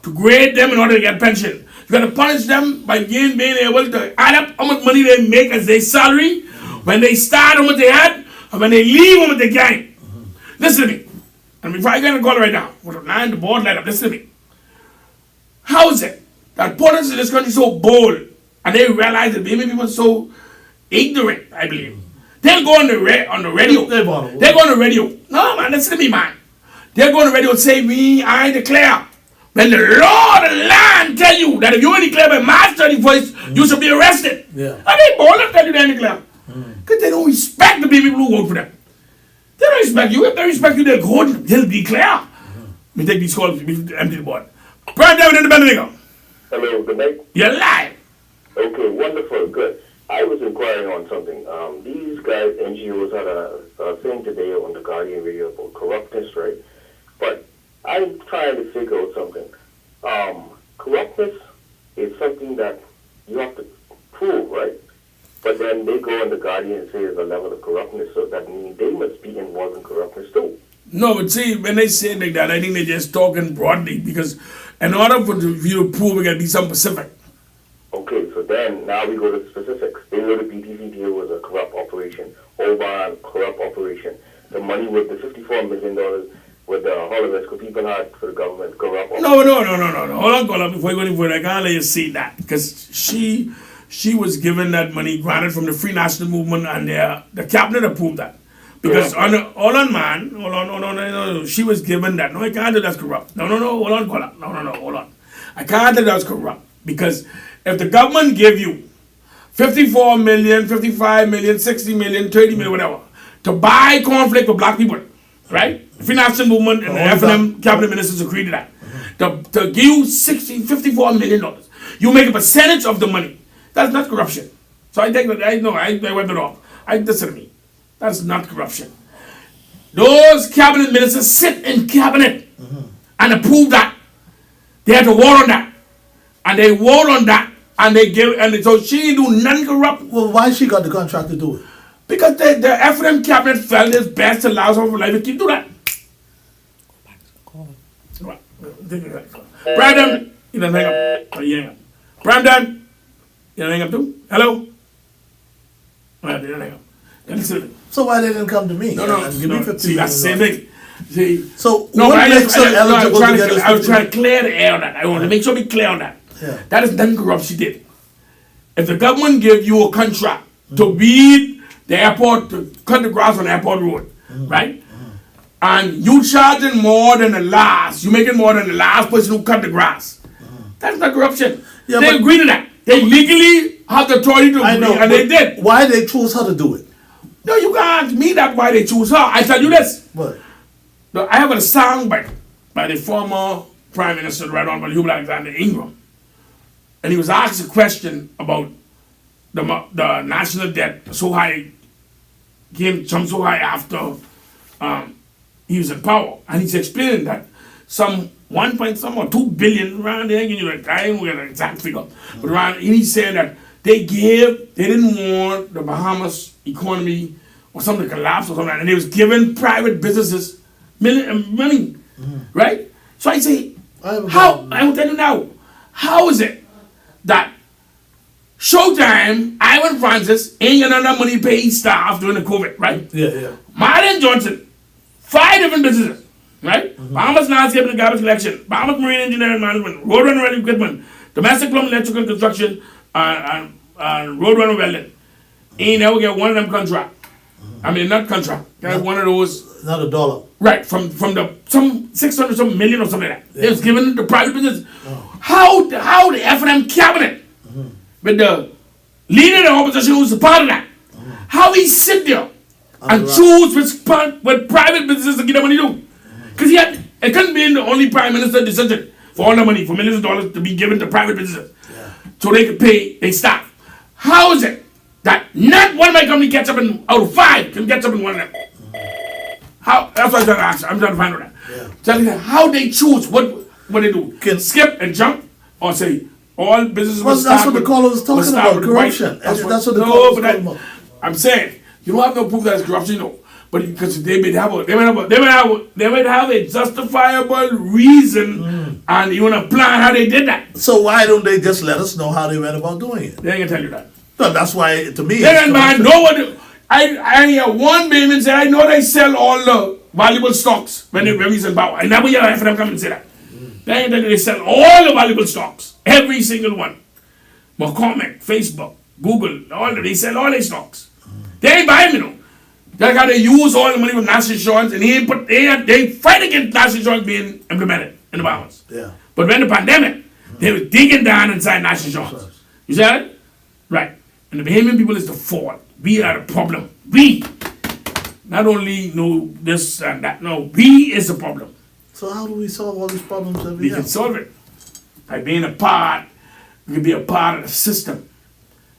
to grade them in order to get pension. You gotta punish them by being able to add up how much money they make as their salary, when they start how much they had, and when they leave how much they gain. Listen to me. And before I get a call right now, with the board light up, listen to me. How is it that politicians in this country so bold and they realize that maybe people are so ignorant, I believe. They'll go on the radio. They go on the radio. No, man, listen to me, man. They'll go on the radio and say, I declare. When the law of the land tell you that if you declare by March 31st, you should be arrested. Yeah. And they bold enough tell you they declare. Because they don't respect the people who vote for them. They don't respect you. If they respect you, they'll go and they'll declare. Let me take these calls, empty the board. Primetime in the Bendigo. Hello, good night. You're live. Okay, wonderful, good. I was inquiring on something. These guys, NGOs, had a thing today on the Guardian Radio about corruptness, right? But I'm trying to figure out something. Corruptness is something that you have to prove, right? But then they go on the Guardian and say there's a level of corruptness, so that means they must be involved in corruptness too. No, but see, when they say like that, I think they're just talking broadly, because in order for you to prove, it got to be something specific. Okay, so then now we go to specifics. They know the BTC deal was a corrupt operation. Oban, corrupt operation. The money with the $54 million with the Holocaust people had for the government, corrupt operation. No. Hold on, before you go any further, I can't let you see that. Because she was given that money granted from the Free National Movement, and the cabinet approved that. Because hold on, she was given that. No, I can't do that's corrupt. No, hold on. I can't do that's corrupt. Because if the government give you 54 million, 55 million, 60 million, 30 million, whatever, to buy conflict with black people, right? The Free National Movement and the FNM cabinet ministers agreed to that. To give you $54 million, you make a percentage of the money. That's not corruption. So I think that, I went it off. Listen to me. That's not corruption. Those cabinet ministers sit in cabinet and approve that. They have to vote on that. And they vote on that. And they give, and so she do non-corrupt. Well, why she got the contract to do it? Because the FNM cabinet felt it's best to allow someone for life to keep do that. Brandon, you don't hang up. Oh, yeah. Brandon, you don't hang up too? Hello? Well, you don't hang up. Listen. So why they didn't come to me? No. See, that's the same thing. See, so what makes her eligible to get I was trying to clear the air on that. I want to make sure we clear on that. Yeah. That is nothing corrupt she did. If the government gave you a contract to weed the airport, to cut the grass on the airport road, right? And you charging more than the last, you making more than the last person who cut the grass. That's not corruption. Yeah, they agree to that. They legally have the authority to agree, and they did. Why they choose her to do it? No, you can't ask me that why they choose her. I tell you this. What? No, I have a song by the former Prime Minister, Right Honorable Hubert Alexander Ingram. And he was asked a question about the national debt so high, jumped so high after he was in power. And he's explaining that some 2 billion around there, you know, time we got an exact figure. But around, and he's saying that they didn't want the Bahamas economy or something to collapse or something, and they was giving private businesses money, right? So I say, I will tell you now, how is it that Showtime, Ivan Francis, ain't got enough money to pay his staff during the COVID, right? Yeah. Martin Johnson, 5 different businesses, right? Bahamas Landscape and Garbage Collection, Bahamas Marine Engineering Management, Road Runner Equipment, Domestic Plumbing, Electrical Construction, and Road Runner Welding. Ain't never get one of them contract. I mean, not contract. Got one of those. Not a dollar. Right, from some 600 some million or something like that. Yeah. It was given to private business. How the FNM cabinet, with the leader of the opposition who's a part of that, how he sit there and choose with private businesses to get the money to? Because it couldn't be in the only prime minister decision for all the money, for millions of dollars to be given to private businesses. Yeah. So they could pay their staff. How is it that not one of my company gets up out of 5 can get up in one of them? How? That's what I'm trying to ask. I'm trying to find out that. Yeah. Telling them how they choose what they do. Can skip and jump or say all businesses. Well, that's what the caller was talking about. Corruption. That's what the caller was talking about. I'm saying You don't have no proof that it's corruption, no. But because they might have a justifiable reason and you want to plan how they did that. So why don't they just let us know how they went about doing it? They ain't gonna tell you that. No, that's why, to me, They don't mind know what. I hear one baby say, I know they sell all the valuable stocks when we sell power. I never hear for them come and say that. They sell all the valuable stocks, every single one. McCormick, Facebook, Google, they sell all their stocks. They ain't buying me no. They gotta use all the money from national insurance, and they fight against national insurance being implemented in the Bahamas. Yeah. But when the pandemic, they were digging down inside national insurance. You see that? Right. And the Bahamian people is the fault. We are the problem. We not only know this and that. No, we is the problem. So how do we solve all these problems every We year? can solve it by being a part. We can be a part of the system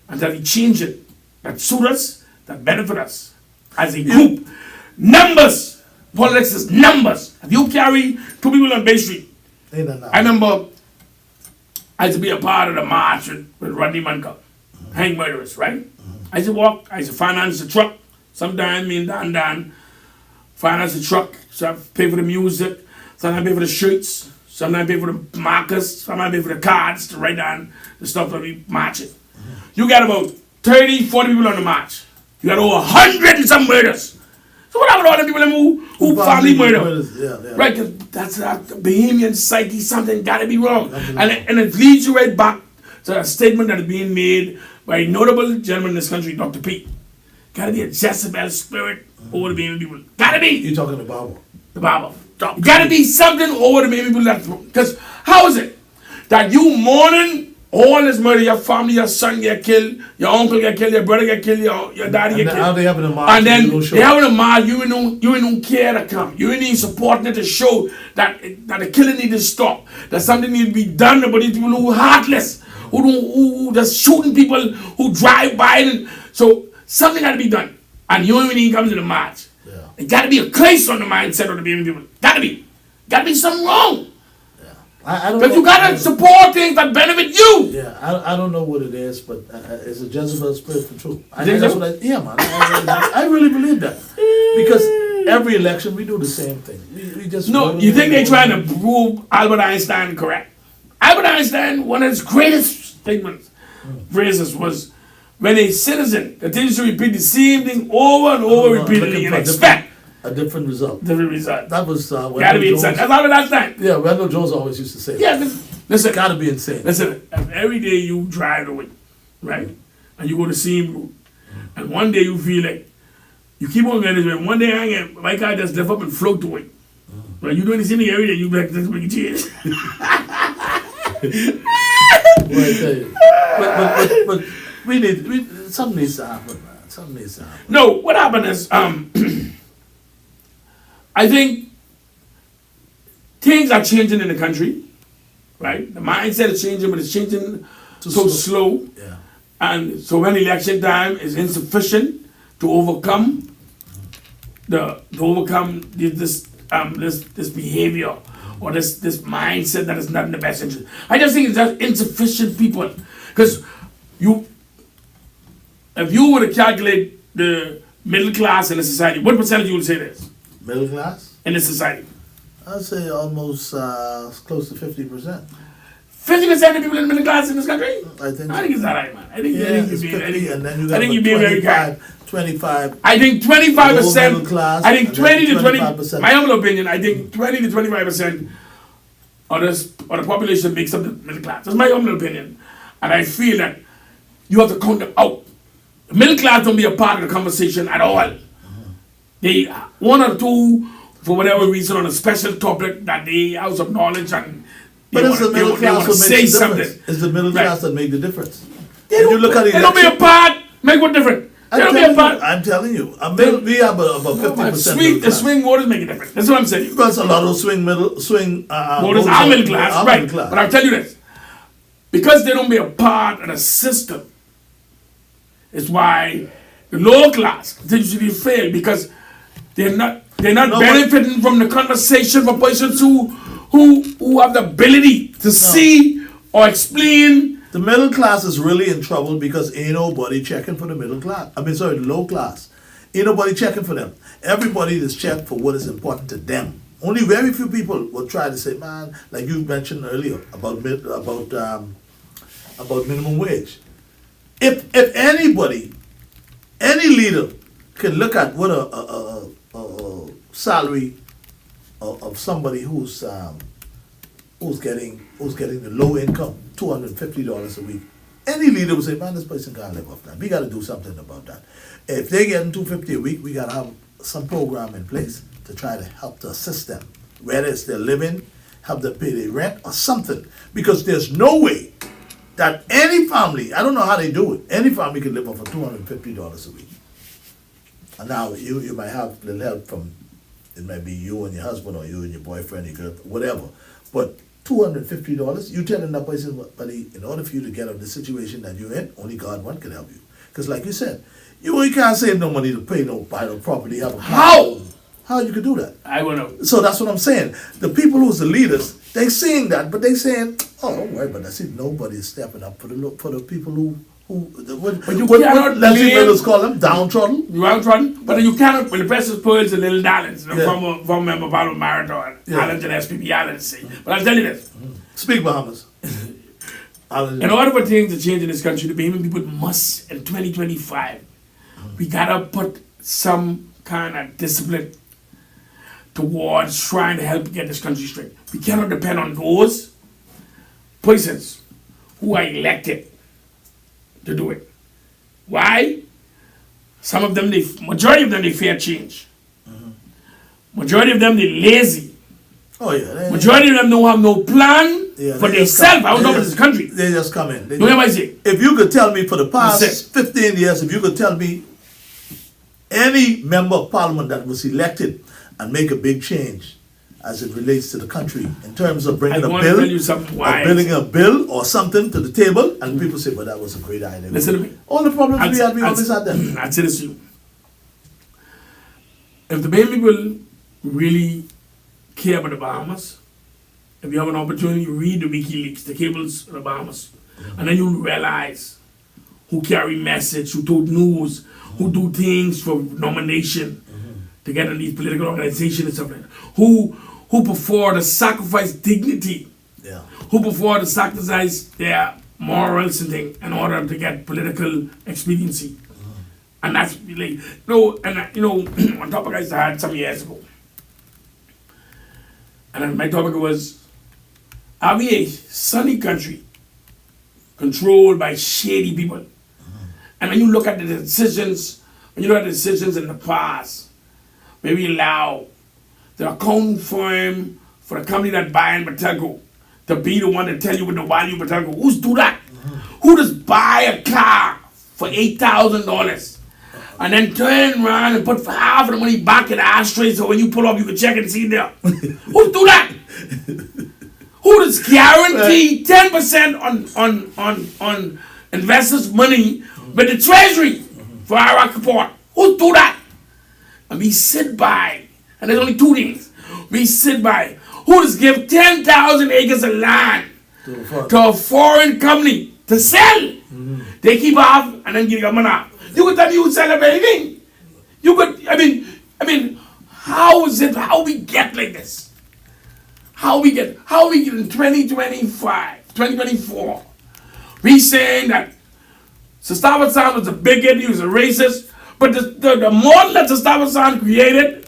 until we change it. That suit us, that benefit us as a group. Numbers. Politics is numbers. If you carry 2 people on Bay Street, I remember I used to be a part of the march with Rodney Manka, hang murderers, right? I used to walk, I used to finance the truck. Sometimes me and Dan finance the truck, so I pay for the music, sometimes I pay for the shirts, sometimes I pay for the markers, sometimes I pay for the cards to write down the stuff that we marching. You got about 30, 40 people on the march. You got over 100 and some murders. So what happened to all the people who family murder? Yeah. Right, because that's the Bahamian psyche, something gotta be wrong. And it leads you right back to a statement that is being made by a notable gentleman in this country, Dr. P. Gotta be a Jezebel spirit over the Bahamian people. Gotta be. You're talking the Bible. The Bible. Gotta be something over the Bahamian people. Because how is it that you mourning all this murder, your family, your son get killed, your uncle get killed, your brother get killed, your daddy get killed. How they having a march? And then they having a march, you don't care to come. You ain't supporting it to show that the killing need to stop. That something need to be done about these people who are heartless, who just shooting people, who drive by. And so something got to be done. And you ain't even come to the march. Yeah. It got to be a case on the mindset of the Bahamian people. Got to be something wrong. But you gotta support things that benefit you. Yeah, I don't know what it is, but it's a Jezebel spirit for true. Think so? Man. I really believe that. Because every election we do the same thing. We just you think they're trying to prove Albert Einstein correct? Albert Einstein, one of his greatest statements, phrases was, when a citizen continues to repeat the same thing over and over repeatedly and expect a different result. Different result. That was gotta be insane. That's Albert Einstein. Yeah, Wendell Jones always used to say that. Yeah, listen. Gotta be insane. Listen, every day you drive away, right? And you go the same route. And one day you feel like you keep on going this way. One day my car just lift up and float away. When you doing the same thing every day, you be like, let's make a change. Well, I tell you. But something needs to happen, man. Something needs to happen. No, what happened is I think things are changing in the country, right? The mindset is changing, but it's changing so slow. Yeah. And so when election time is insufficient to overcome this behavior or this mindset that is not in the best interest. I just think it's just insufficient people. Because if you were to calculate the middle class in the society, what percentage you would say this? Middle class? In the society? I'd say almost close to 50%. 50% of people in the middle class in this country? I think it's not right, man. I think you're being very kind. 25. I think 25%. Middle class, I think 20 to 25%. My humble opinion, I think 20 to 25% of the population makes up the middle class. That's my humble opinion. And I feel that you have to count them out. The middle class don't be a part of the conversation at all. They one or two, for whatever reason, on a special topic that they have some knowledge and but it's the middle class that say makes the something. difference. It's the middle class that make the difference. They don't be a part. Make what difference? I'm telling you, we have about 50%. The swing voters make a difference. That's what I'm saying. Because a lot of swing voters are middle class, right? But I'll tell you this: because they don't be a part of the system, it's why the lower class continues to be failed because they're not benefiting from the conversation for persons who have the ability to see or explain. The middle class is really in trouble because ain't nobody checking for the middle class. The low class. Ain't nobody checking for them. Everybody is checked for what is important to them. Only very few people will try to say, man, like you mentioned earlier about minimum wage. If anybody, any leader can look at what a salary of somebody who's getting the low income, $250 a week. Any leader would say, man, this person can't live off that. We got to do something about that. If they're getting $250 a week, we got to have some program in place to try to help to assist them, whether it's their living, help them pay their rent or something. Because there's no way that any family, I don't know how they do it, any family can live off of $250 a week. And now you might have a little help from, it might be you and your husband or you and your boyfriend, your girlfriend, whatever. But $250, you telling that person, buddy, in order for you to get out of the situation that you're in, only God one can help you. Because like you said, you can't save no money to buy no property. How? How you could do that? I don't know. So that's what I'm saying. The people who's the leaders, they saying that, but they saying, oh, don't worry about that. See, nobody is stepping up for the people who But you what cannot Leslie blame- Mills call them downtrodden. Downtrodden, but you cannot, when the precious pearls and little darlings, Yeah. from member of Parliament Marathon, Yeah. Alan to the SPP, Alan to say. But I'll tell you this. Speak Bahamas. In order for things to change in this country, the Bahamian people must, in 2025, we gotta put some kind of discipline towards trying to help get this country straight. We cannot depend on those persons who are elected to do it. Why? Some of them, majority of them, they fear change. Majority of them, they lazy. Oh yeah. Majority of them don't have no plan Yeah, for they just themselves. come- I was they over just- this country. They just come in. You know what I say? If you could tell me for the That's past 15 years, if you could tell me any member of parliament that was elected and make a big change as it relates to the country in terms of bringing I a want to bill, tell you something or wise. bringing a bill or something to the table, and people say, well, that was a great idea. Listen to me. All the problems we I'd- had, we always had them. I'd say this to you. If the Bahamian people really care about the Bahamas, if you have an opportunity, read the WikiLeaks, the cables of the Bahamas, and then you realize who carry message, who told news, who do things for nomination to get in these political organizations and stuff like that, who prefer to sacrifice dignity, Yeah. who prefer to sacrifice their morals and things in order to get political expediency. And that's really, one topic I had some years ago. And then my topic was, are we a sunny country controlled by shady people? And when you look at the decisions, in the past, where we allow the accounting firm for the company that buying Batelco to be the one to tell you what the value of Batelco, who's do that? Who does buy a car for $8,000 and then turn around and put half of the money back in the ashtray so when you pull up you can check and see it there? Who do that? Who does guarantee 10% on investors' money with the treasury for our report? Who do that? And we sit by, and there's only two things. We sit by. Who does give 10,000 acres of land to a foreign company to sell? They keep off and then give you money off. You could tell me you would sell everything. You could, I mean, how is it, how we get like this? How we get in 2024? We saying that Sestava Sound was a bigot, he was a racist, but the model that Sestava Sound created,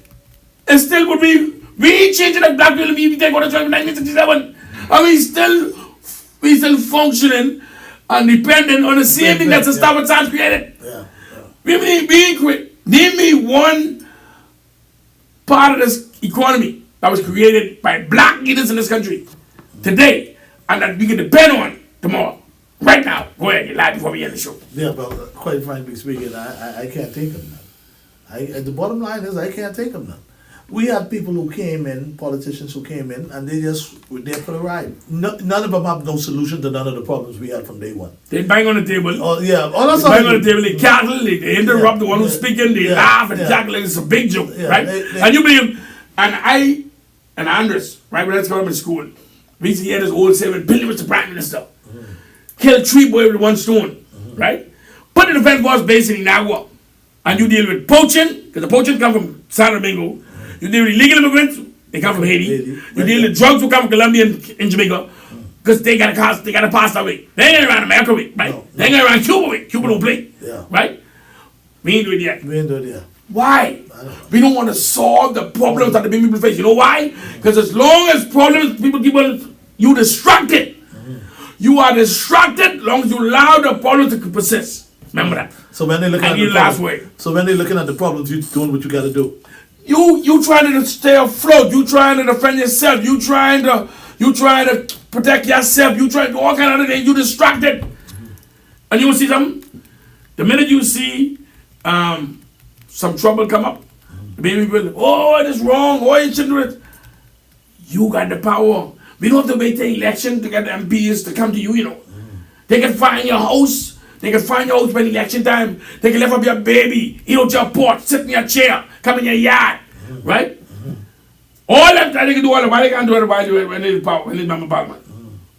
it still would be, we changing the black people, we take on the 1967, and we still functioning and dependent on the same thing that Sestava Sound created. Yeah. Name me one part of this economy that was created by black leaders in this country today and that we can depend on tomorrow. Right now. Go ahead, you're live before we end the show. Yeah, but quite frankly speaking, I can't take them none. The bottom line is I can't take them none. We had people who came in, politicians who came in, and they just were there for the ride. None of them have no solution to none of the problems we had from day one. They bang on the table. Oh yeah, all that's They bang on the table, they cackle, they interrupt the one who's speaking, they laugh and cackle, it's a big joke, right? And you believe, and Andres, right when I was coming to school, we used to hear this old saying, Billy was the Prime Minister. Killed 3 boys with 1 stone, right? Put the defense force base in Inagua. And you deal with poaching, because the poaching come from Santo Domingo. You deal with illegal immigrants, they come from Haiti. You deal with drugs who come from Colombia and in Jamaica, because they gotta pass that way. They ain't gonna run America way, right? No. They ain't gonna run Cuba way. Cuba don't play, Yeah. right? We ain't doing that. We ain't doing that. Why? We don't want to solve the problems that the people face. You know why? Because as long as problems people keep on, you distracted. You are distracted as long as you allow the problems to persist. Remember that. So when they looking at the last problem, way. so when they looking at the problems, you doing what you got to do. You trying to stay afloat. You trying to defend yourself. You trying to protect yourself. You trying to do all kind of other things. You distracted. And you will see something. The minute you see some trouble come up, the baby will, oh, it is wrong. Oh, you shouldn't do it. You got the power. We don't have to wait the election to get the MPs to come to you, you know. They can find your house. They can find your house by election time. They can lift up your baby, eat out your porch, sit in your chair, come in your yard, right? All that they can do, all that. Why they can't do it when they power, when they member parliament?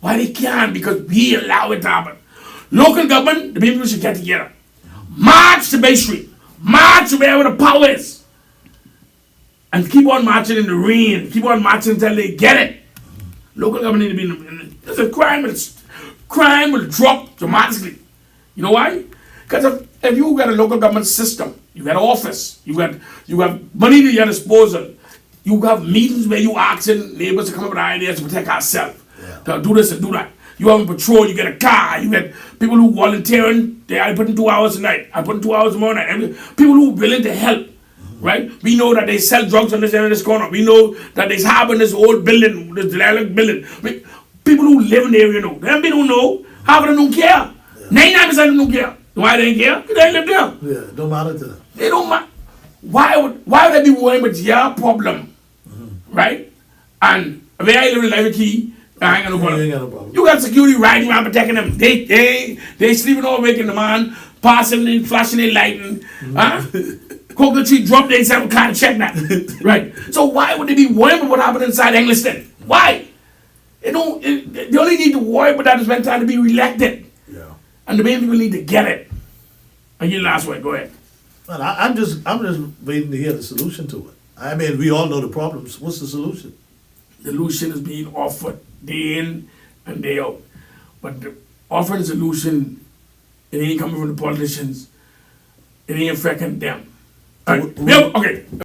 Why they can't? Because we allow it to happen. Local government, the people should get together. March to Bay Street. March to wherever the power is. And keep on marching in the rain. Keep on marching until they get it. Local government need to be there's a crime will drop dramatically. You know why? Because if you got a local government system, you got an office, you have money at your disposal, you have meetings where you asking neighbors to come up with ideas to protect ourselves, to do this and do that. You have a patrol, you get a car, you get people who volunteering, I put in 2 hours a night, I put in 2 hours tomorrow night. People who are willing to help. Right? We know that they sell drugs on this end of this corner. We know that there's harbor in this old building, this derelict building. People who live in the area know. Them people don't know. Half of them don't care. 99% of them don't care. Why they don't care? Because they live there. Yeah, don't matter to them. They don't matter. Why would they be worrying with your problem? Right? And where I live in Live Key, I ain't got no problem. You ain't got no problem. You got security riding around protecting them. They sleeping all waking the man, passing and flashing and lighting. Huh? Coconut tree drop they say we can't check that. Right. So why would they be worrying about what happened inside Engliston? Why? They only need to worry about that is when time to be reelected. Yeah. And the main people need to get it. And your last word, go ahead. Well, I'm just waiting to hear the solution to it. I mean, we all know the problems. What's the solution? The solution is being offered day in and day out. But the offering solution, it ain't coming from the politicians. It ain't affecting them. All right. Okay.